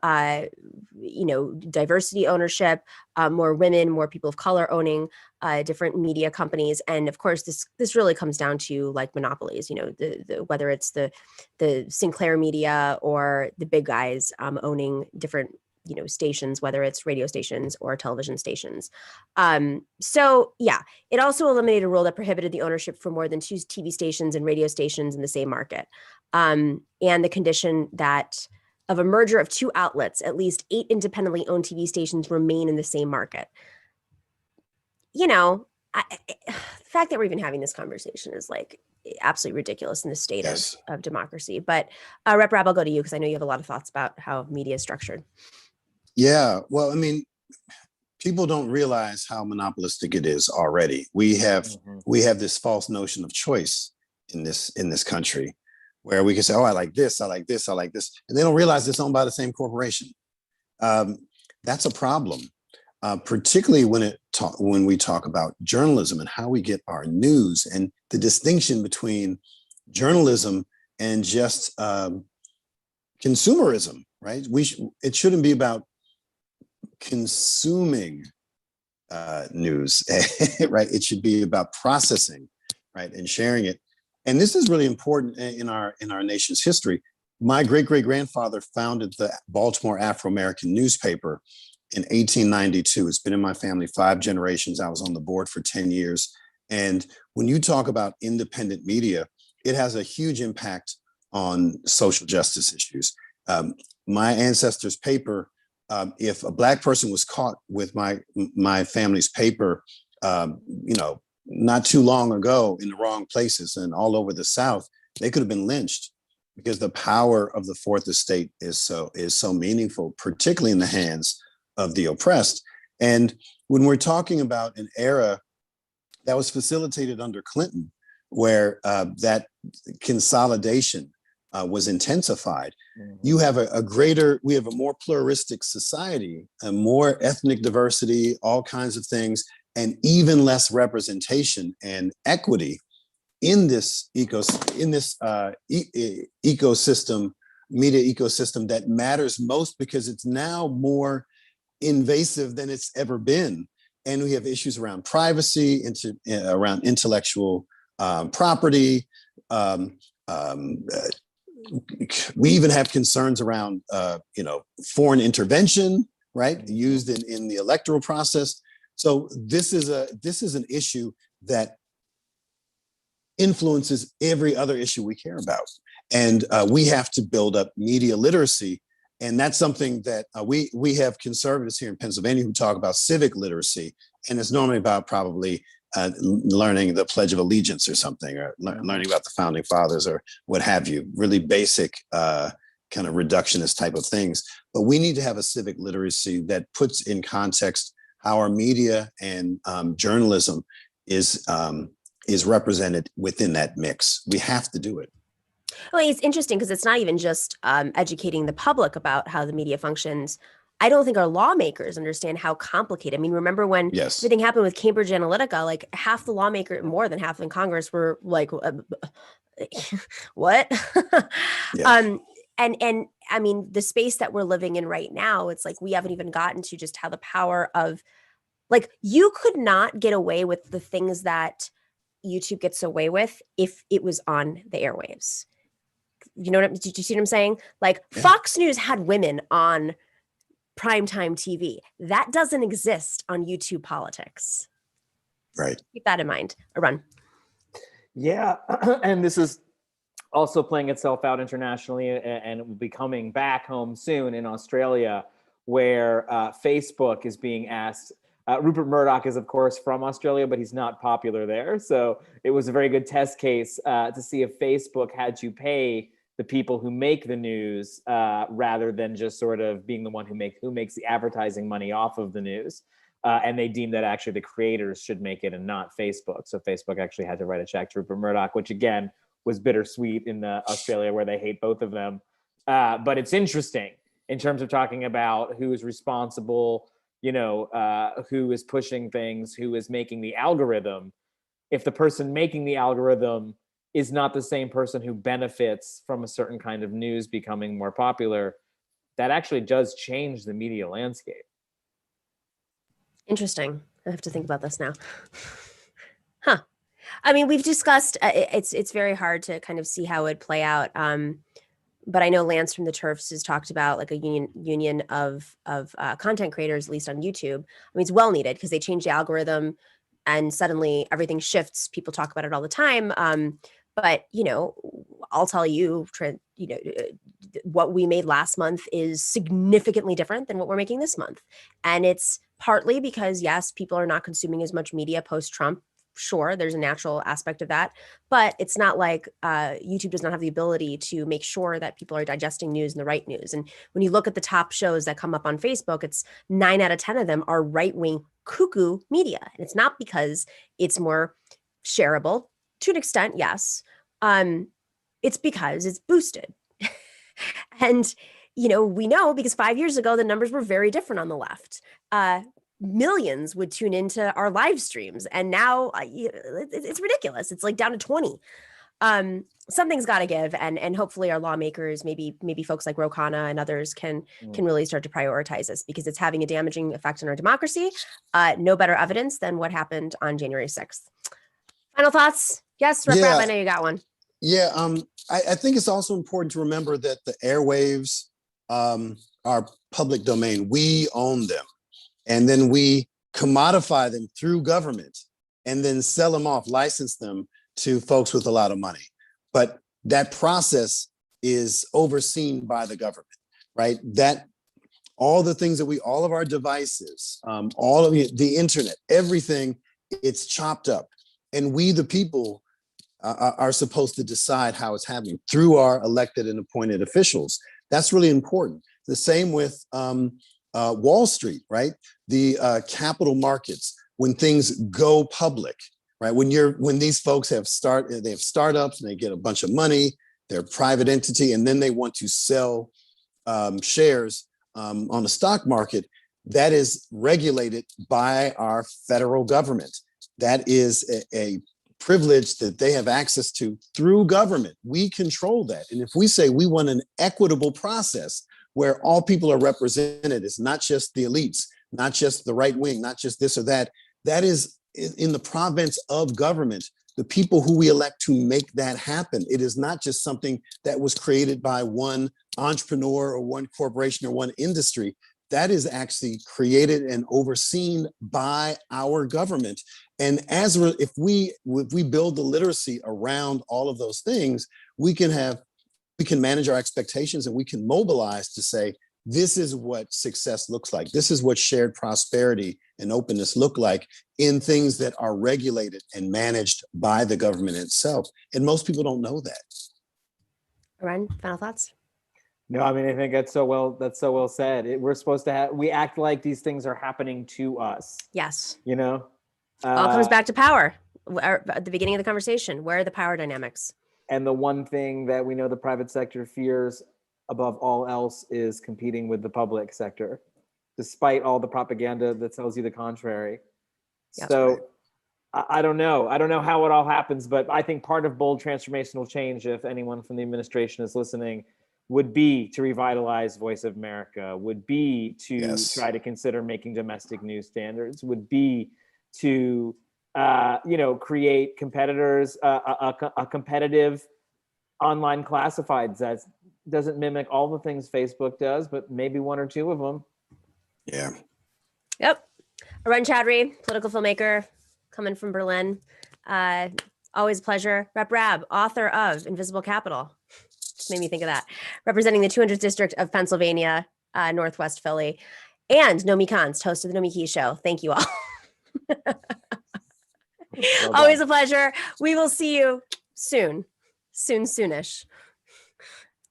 [SPEAKER 11] diversity ownership, more women, more people of color owning different media companies. And of course, this really comes down to like monopolies, whether it's the Sinclair Media or the big guys owning different stations, whether it's radio stations or television stations. So yeah, it also eliminated a rule that prohibited the ownership for more than 2 TV stations and radio stations in the same market. And the condition that of a merger of 2 outlets, at least 8 independently owned TV stations remain in the same market. The fact that we're even having this conversation is like absolutely ridiculous in the state of democracy. But Rep. Rabb, I'll go to you because I know you have a lot of thoughts about how media is structured.
[SPEAKER 4] Yeah, well, I mean, people don't realize how monopolistic it is already. We have this false notion of choice in this country, where we can say, "Oh, I like this, I like this, I like this," and they don't realize it's owned by the same corporation. That's a problem, particularly when we talk about journalism and how we get our news, and the distinction between journalism and just consumerism. Right? It shouldn't be about consuming news, right? It should be about processing, right, and sharing it. And this is really important in our nation's history. My great-great-grandfather founded the Baltimore Afro-American newspaper in 1892. It's been in my family 5 generations. I was on the board for 10 years. And when you talk about independent media, it has a huge impact on social justice issues. My ancestors' paper, if a Black person was caught with my family's paper, not too long ago in the wrong places and all over the South, they could have been lynched, because the power of the Fourth Estate is so meaningful, particularly in the hands of the oppressed. And when we're talking about an era that was facilitated under Clinton, where that consolidation was intensified, you have we have a more pluralistic society, and more ethnic diversity, all kinds of things, and even less representation and equity in this ecosystem, media ecosystem that matters most, because it's now more invasive than it's ever been. And we have issues around privacy, around intellectual property. We even have concerns around, foreign intervention, right, used in the electoral process. So this is an issue that influences every other issue we care about, and we have to build up media literacy. And that's something that we have conservatives here in Pennsylvania who talk about civic literacy, and it's normally about probably learning the Pledge of Allegiance or something, or learning about the Founding Fathers or what have you, really basic kind of reductionist type of things. But we need to have a civic literacy that puts in context how our media and journalism is represented within that mix. We have to do it.
[SPEAKER 11] Well, it's interesting because it's not even just educating the public about how the media functions. I don't think our lawmakers understand how complicated. I mean, remember when everything happened with Cambridge Analytica, like half the lawmaker, more than half in Congress were like, what? And I mean, the space that we're living in right now, it's like we haven't even gotten to just how the power of, like, you could not get away with the things that YouTube gets away with if it was on the airwaves. You know did you see what I'm saying? Like Fox News had women on primetime TV. That doesn't exist on YouTube politics.
[SPEAKER 4] Right.
[SPEAKER 11] Keep that in mind. Arun.
[SPEAKER 3] Yeah. And this is also playing itself out internationally, and will be coming back home soon in Australia, where Facebook is being asked. Rupert Murdoch is, of course, from Australia, but he's not popular there. So it was a very good test case to see if Facebook had to pay the people who make the news rather than just sort of being the one who makes the advertising money off of the news. And they deemed that actually the creators should make it and not Facebook. So Facebook actually had to write a check to Rupert Murdoch, which again was bittersweet in Australia, where they hate both of them. But it's interesting in terms of talking about who's responsible, who is pushing things, who is making the algorithm. If the person making the algorithm is not the same person who benefits from a certain kind of news becoming more popular, that actually does change the media landscape.
[SPEAKER 11] Interesting. I have to think about this now. Huh. I mean, we've discussed, it's very hard to kind of see how it would play out. But I know Lance from the Turfs has talked about like a union of content creators, at least on YouTube. I mean, it's well needed because they changed the algorithm and suddenly everything shifts. People talk about it all the time. But, I'll tell you, what we made last month is significantly different than what we're making this month. And it's partly because, yes, people are not consuming as much media post-Trump. Sure, there's a natural aspect of that, but it's not like YouTube does not have the ability to make sure that people are digesting news and the right news. And when you look at the top shows that come up on Facebook, it's 9 out of 10 of them are right-wing cuckoo media. And it's not because it's more shareable, to an extent, yes. It's because it's boosted. And, we know because 5 years ago, the numbers were very different on the left. Millions would tune into our live streams. And now it's ridiculous. It's like down to 20. Something's got to give. And hopefully our lawmakers, maybe folks like Ro Khanna and others can really start to prioritize this because it's having a damaging effect on our democracy. No better evidence than what happened on January 6th. Final thoughts? Yes, Rep. I know you got one.
[SPEAKER 4] Yeah, I think it's also important to remember that the airwaves are public domain. We own them. And then we commodify them through government and then sell them off, license them to folks with a lot of money. But that process is overseen by the government, right? That all the things that all of our devices, all of the internet, everything, it's chopped up. And we, the people, are supposed to decide how it's happening through our elected and appointed officials. That's really important. The same with Wall Street, right? The capital markets, when things go public, right? When these folks they have startups and they get a bunch of money, they're a private entity, and then they want to sell shares on the stock market, that is regulated by our federal government. That is a privilege that they have access to through government. We control that. And if we say we want an equitable process where all people are represented, it's not just the elites, not just the right wing, not just this or that, that is in the province of government, the people who we elect to make that happen. It is not just something that was created by one entrepreneur or one corporation or one industry. That is actually created and overseen by our government. And if we build the literacy around all of those things, we can manage our expectations and we can mobilize to say, this is what success looks like. This is what shared prosperity and openness look like in things that are regulated and managed by the government itself. And most people don't know that.
[SPEAKER 11] Arun, final thoughts?
[SPEAKER 3] No, I mean, I think that's so well said. We're supposed to we act like these things are happening to us.
[SPEAKER 11] Yes.
[SPEAKER 3] All
[SPEAKER 11] comes back to power. At the beginning of the conversation, where are the power dynamics?
[SPEAKER 3] And the one thing that we know the private sector fears above all else is competing with the public sector, despite all the propaganda that tells you the contrary.
[SPEAKER 11] That's
[SPEAKER 3] so
[SPEAKER 11] right.
[SPEAKER 3] I don't know. I don't know how it all happens, but I think part of bold transformational change, if anyone from the administration is listening, would be to revitalize Voice of America, would be to try to consider making domestic news standards, would be to create competitors, a competitive online classifieds that doesn't mimic all the things Facebook does, but maybe one or two of them.
[SPEAKER 4] Yeah.
[SPEAKER 11] Yep. Arun Chaudhary, political filmmaker, coming from Berlin. Always a pleasure. Rabb, author of Invisible Capital. Just made me think of that. Representing the 200th District of Pennsylvania, Northwest Philly. And Nomiki Konst, host of the Nomiki Show. Thank you all. Always a pleasure. We will see you soon. Soonish.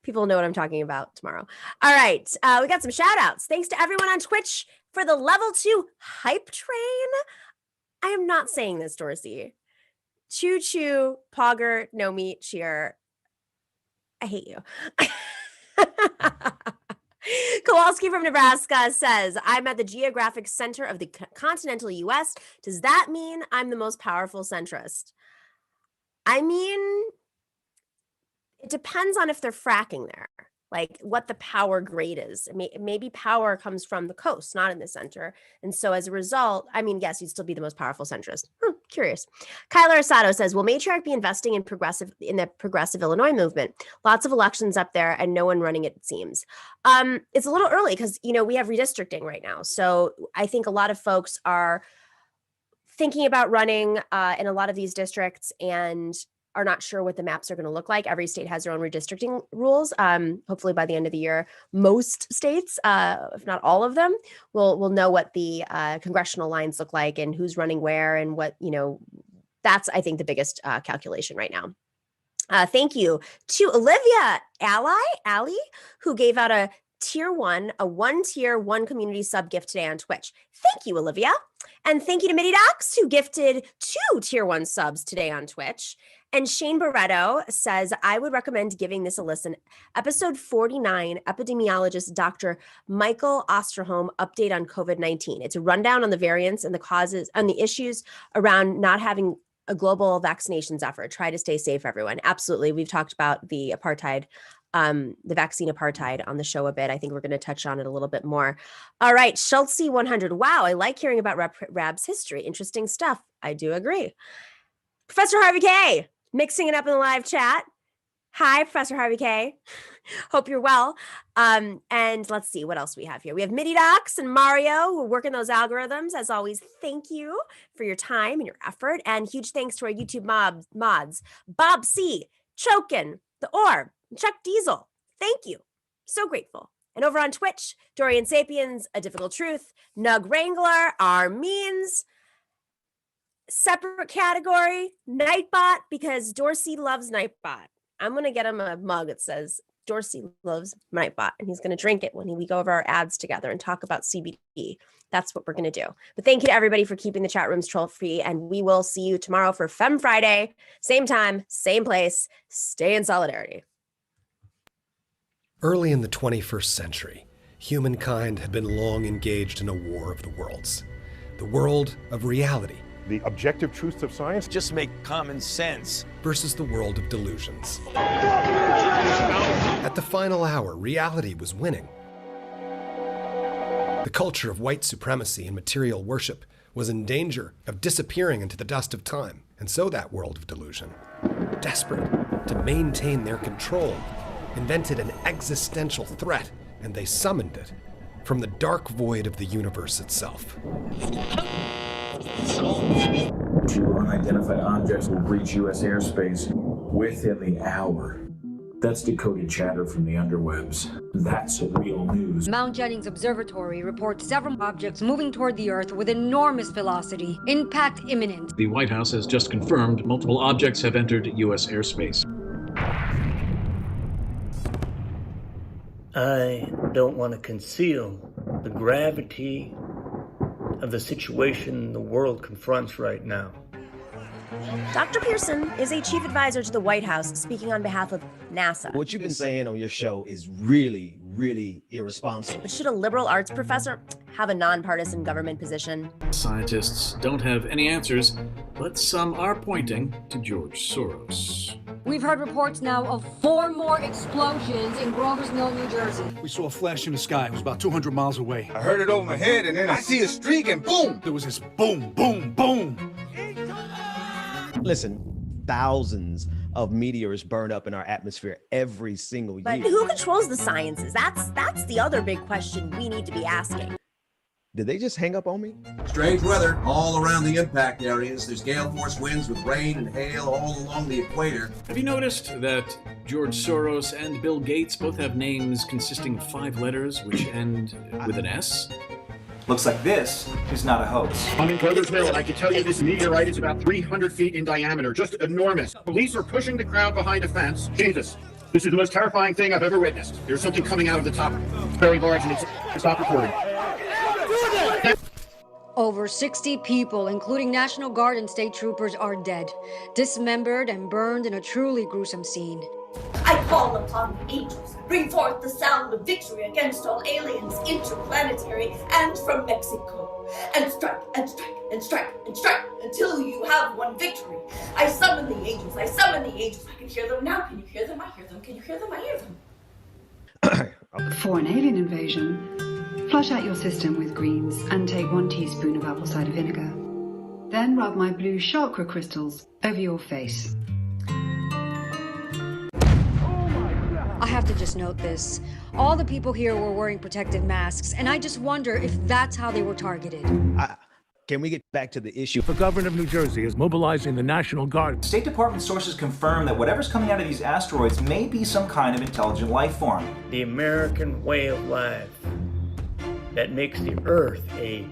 [SPEAKER 11] People know what I'm talking about tomorrow. All right. We got some shout outs. Thanks to everyone on Twitch for the level 2 hype train. I am not saying this, Dorsey. Choo choo, Pogger, Nomi, cheer. I hate you. Kowalski from Nebraska says, I'm at the geographic center of the continental U.S. Does that mean I'm the most powerful centrist? I mean, it depends on if they're fracking there, like what the power grade is. Maybe power comes from the coast, not in the center. And so as a result, I mean, yes, you'd still be the most powerful centrist. Curious. Kyler Asado says, will Matriarch be investing in the progressive Illinois movement? Lots of elections up there and no one running it seems. It's a little early because, we have redistricting right now. So I think a lot of folks are thinking about running in a lot of these districts and are not sure what the maps are going to look like. Every state has their own redistricting rules. Hopefully by the end of the year, most states, if not all of them, will know what the congressional lines look like and who's running where and what, that's, I think, the biggest calculation right now. Thank you to Olivia Alley, who gave out a tier 1, a 1-tier, 1 community sub gift today on Twitch. Thank you, Olivia. And thank you to Mitty Docs, who gifted 2 tier 1 subs today on Twitch. And Shane Barretto says, I would recommend giving this a listen. Episode 49, epidemiologist Dr. Michael Osterholm update on COVID-19. It's a rundown on the variants and the causes and the issues around not having a global vaccinations effort. Try to stay safe, everyone. Absolutely. We've talked about the apartheid, the vaccine apartheid on the show a bit. I think we're going to touch on it a little bit more. All right. Schultze 100. Wow. I like hearing about Rab's history. Interesting stuff. I do agree. Professor Harvey K, mixing it up in the live chat. Hi, Professor Harvey K. Hope you're well. And let's see what else we have here. We have Mitty Docs and Mario who are working those algorithms. As always, thank you for your time and your effort. And huge thanks to our YouTube mods, Bob C, Chokin, The Orb, Chuck Diesel. Thank you. So grateful. And over on Twitch, Dorian Sapiens, A Difficult Truth, Nug Wrangler, Means, separate category, Nightbot, because Dorsey loves Nightbot. I'm going to get him a mug that says Dorsey loves Nightbot, and he's going to drink it when we go over our ads together and talk about CBD. That's what we're going to do. But thank you to everybody for keeping the chat rooms troll free, and we will see you tomorrow for Femme Friday. Same time, same place. Stay in solidarity.
[SPEAKER 6] Early in the 21st century, humankind had been long engaged in a war of the worlds. The world of reality.
[SPEAKER 8] The objective truths of science
[SPEAKER 6] just make common sense. Versus the world of delusions. At the final hour, reality was winning. The culture of white supremacy and material worship was in danger of disappearing into the dust of time. And so that world of delusion, desperate to maintain their control, invented an existential threat, and they summoned it from the dark void of the universe itself.
[SPEAKER 22] Two unidentified objects will breach U.S. airspace within the hour. That's decoded chatter from the underwebs. That's real news.
[SPEAKER 9] Mount Jennings Observatory reports several objects moving toward the Earth with enormous velocity. Impact imminent.
[SPEAKER 13] The White House has just confirmed multiple objects have entered U.S. airspace.
[SPEAKER 10] I don't want to conceal the gravity of the situation the world confronts right now.
[SPEAKER 11] Dr. Pearson is a chief advisor to the White House, speaking on behalf of NASA.
[SPEAKER 12] What you've been saying on your show is really, really irresponsible.
[SPEAKER 11] But should a liberal arts professor have a nonpartisan government position?
[SPEAKER 13] Scientists don't have any answers, but some are pointing to George Soros.
[SPEAKER 9] We've heard reports now of 4 more explosions in Grover's Mill, New Jersey.
[SPEAKER 15] We saw a flash in the sky. It was about 200 miles away.
[SPEAKER 16] I heard it over my head, and then I see a streak, and boom!
[SPEAKER 15] There was this boom, boom, boom.
[SPEAKER 12] Listen, thousands of meteors burn up in our atmosphere every single year.
[SPEAKER 11] But who controls the sciences? That's the other big question we need to be asking.
[SPEAKER 12] Did they just hang up on me?
[SPEAKER 14] Strange weather all around the impact areas. There's gale force winds with rain and hail all along the equator.
[SPEAKER 13] Have you noticed that George Soros and Bill Gates both have names consisting of 5 letters which end with an S?
[SPEAKER 17] Looks like this is not a hoax.
[SPEAKER 18] I'm in Grover's Mill, and I can tell you this meteorite is about 300 feet in diameter, just enormous. Police are pushing the crowd behind a fence. Jesus, this is the most terrifying thing I've ever witnessed. There's something coming out of the top. It's very large, and it's not recording.
[SPEAKER 9] Over 60 people, including National Guard and state troopers, are dead, dismembered and burned in a truly gruesome scene.
[SPEAKER 30] I call upon the angels
[SPEAKER 19] bring forth the sound of victory against all aliens interplanetary and from Mexico. And strike, and strike, and strike, and strike, until you have won victory. I summon the angels, I summon the angels. I can hear them now. Can you hear them? I hear them. Can you hear them? I hear them.
[SPEAKER 20] For an alien invasion, flush out your system with greens and take 1 teaspoon of apple cider vinegar. Then rub my blue chakra crystals over your face.
[SPEAKER 9] I have to just note this. All the people here were wearing protective masks, and I just wonder if that's how they were targeted.
[SPEAKER 12] Can we get back to the issue?
[SPEAKER 15] The governor of New Jersey is mobilizing the National Guard.
[SPEAKER 17] State Department sources confirm that whatever's coming out of these asteroids may be some kind of intelligent life form.
[SPEAKER 10] The American way of life that makes the Earth a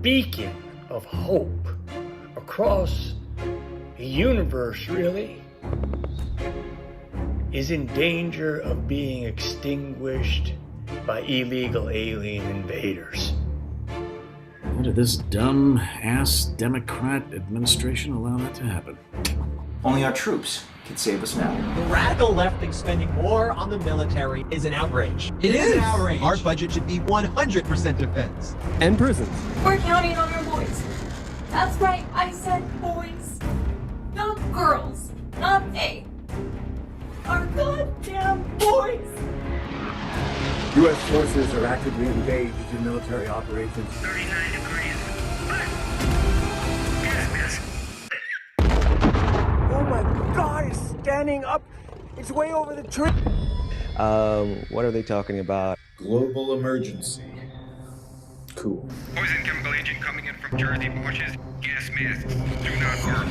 [SPEAKER 10] beacon of hope across the universe, really, is in danger of being extinguished by illegal alien invaders.
[SPEAKER 13] How did this dumb-ass Democrat administration allow that to happen?
[SPEAKER 17] Only our troops can save us now.
[SPEAKER 21] The radical left thinks spending more on the military is an outrage.
[SPEAKER 23] It is
[SPEAKER 21] an outrage.
[SPEAKER 23] Our budget should be 100% defense.
[SPEAKER 12] And prisons.
[SPEAKER 19] We're counting on our boys. That's right, I said boys. Not girls. Not they. Our goddamn boys.
[SPEAKER 15] U.S. forces are actively engaged in military operations.
[SPEAKER 19] 39 degrees.
[SPEAKER 21] Oh my God, it's standing up. It's way over the tree.
[SPEAKER 12] What are they talking about?
[SPEAKER 22] Global emergency. Cool.
[SPEAKER 24] Poison chemical agent coming in from Jersey Bosch's gas masks do not work.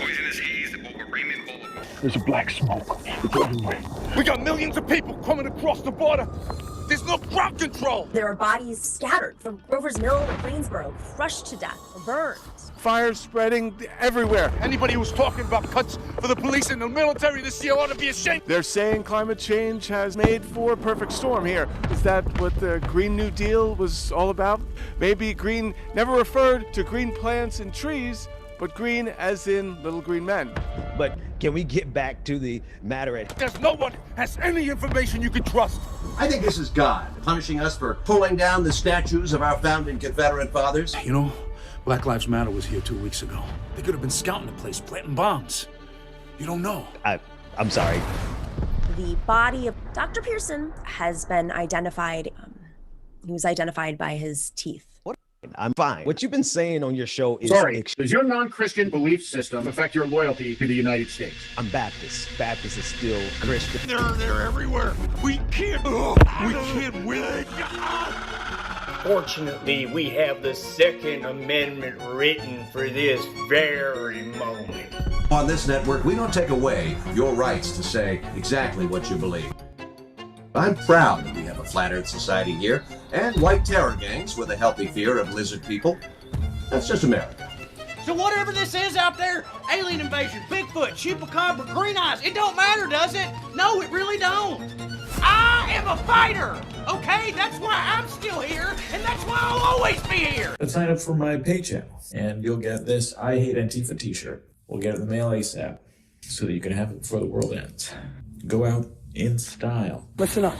[SPEAKER 24] Poisonous haze over Raymond Boulevard.
[SPEAKER 15] There's a black smoke. It's everywhere.
[SPEAKER 16] We got millions of people coming across the border. There's no crowd control.
[SPEAKER 11] There are bodies scattered from Grover's Mill to Greensboro, crushed to death or burned.
[SPEAKER 16] Fires spreading everywhere. Anybody who's talking about cuts for the police and the military this year ought to be ashamed.
[SPEAKER 25] They're saying climate change has made for a perfect storm here. Is that what the Green New Deal was all about? Maybe green never referred to green plants and trees, but green as in little green men.
[SPEAKER 12] But can we get back to the matter at...
[SPEAKER 16] There's no one has any information you can trust.
[SPEAKER 14] I think this is God punishing us for pulling down the statues of our founding Confederate fathers.
[SPEAKER 15] You know, Black Lives Matter was here 2 weeks ago. They could have been scouting the place, planting bombs. You don't know.
[SPEAKER 12] I'm sorry.
[SPEAKER 11] The body of Dr. Pearson has been identified. He was identified by his teeth.
[SPEAKER 12] I'm fine. What you've been saying on your show is...
[SPEAKER 18] Sorry, does your non-Christian belief system affect your loyalty to the United States?
[SPEAKER 12] I'm Baptist. Baptist is still Christian.
[SPEAKER 16] They're everywhere. We can't win.
[SPEAKER 10] Fortunately, we have the Second Amendment written for this very moment.
[SPEAKER 14] On this network, we don't take away your rights to say exactly what you believe. I'm proud that we have a flat Earth society here, and white terror gangs with a healthy fear of lizard people. That's just America.
[SPEAKER 21] So whatever this is out there, alien invasion, Bigfoot, chupacabra, green eyes, it don't matter, does it? No, it really don't. I am a fighter, okay? That's why I'm still here, and that's why I'll always be here.
[SPEAKER 22] But sign up for my pay channel, and you'll get this I Hate Antifa t-shirt. We'll get it in the mail ASAP, so that you can have it before the world ends. Go out in style.
[SPEAKER 21] Listen up.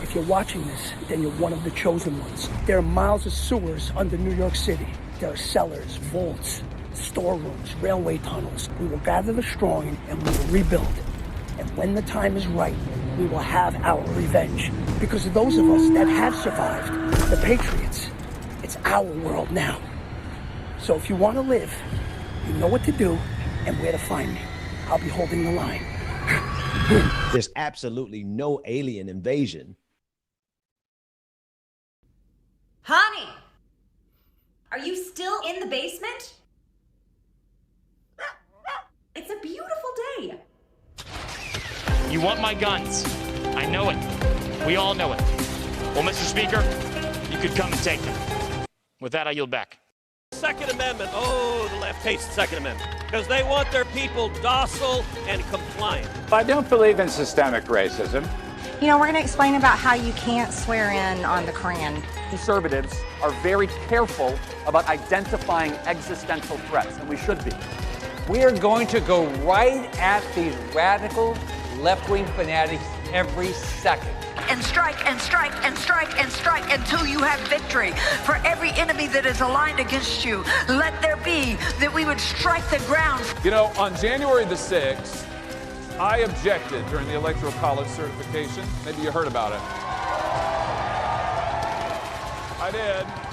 [SPEAKER 21] If you're watching this, then you're one of the chosen ones. There are miles of sewers under New York City. There are cellars, vaults, storerooms, railway tunnels. We will gather the strong and we will rebuild. And when the time is right, we will have our revenge. Because of those of us that have survived, the patriots, it's our world now. So if you want to live, you know what to do and where to find me. I'll be holding the line.
[SPEAKER 12] There's absolutely no alien invasion.
[SPEAKER 26] Honey, are you still in the basement? It's a beautiful day.
[SPEAKER 27] You want my guns. I know it. We all know it. Well, Mr. Speaker, you could come and take them. With that, I yield back.
[SPEAKER 28] Second Amendment. Oh, the left hates the Second Amendment because they want their people docile and compliant.
[SPEAKER 1] I don't believe in systemic racism.
[SPEAKER 30] You know, we're going to explain about how you can't swear in on the Koran.
[SPEAKER 29] Conservatives are very careful about identifying existential threats, and we should be.
[SPEAKER 31] We are going to go right at these radical
[SPEAKER 2] left-wing fanatics every second.
[SPEAKER 30] And strike and strike and strike and strike until you have victory. For every enemy that is aligned against you, let there be that we would strike the ground.
[SPEAKER 3] You know, on January the 6th, I objected during the Electoral College certification. Maybe you heard about it. I did.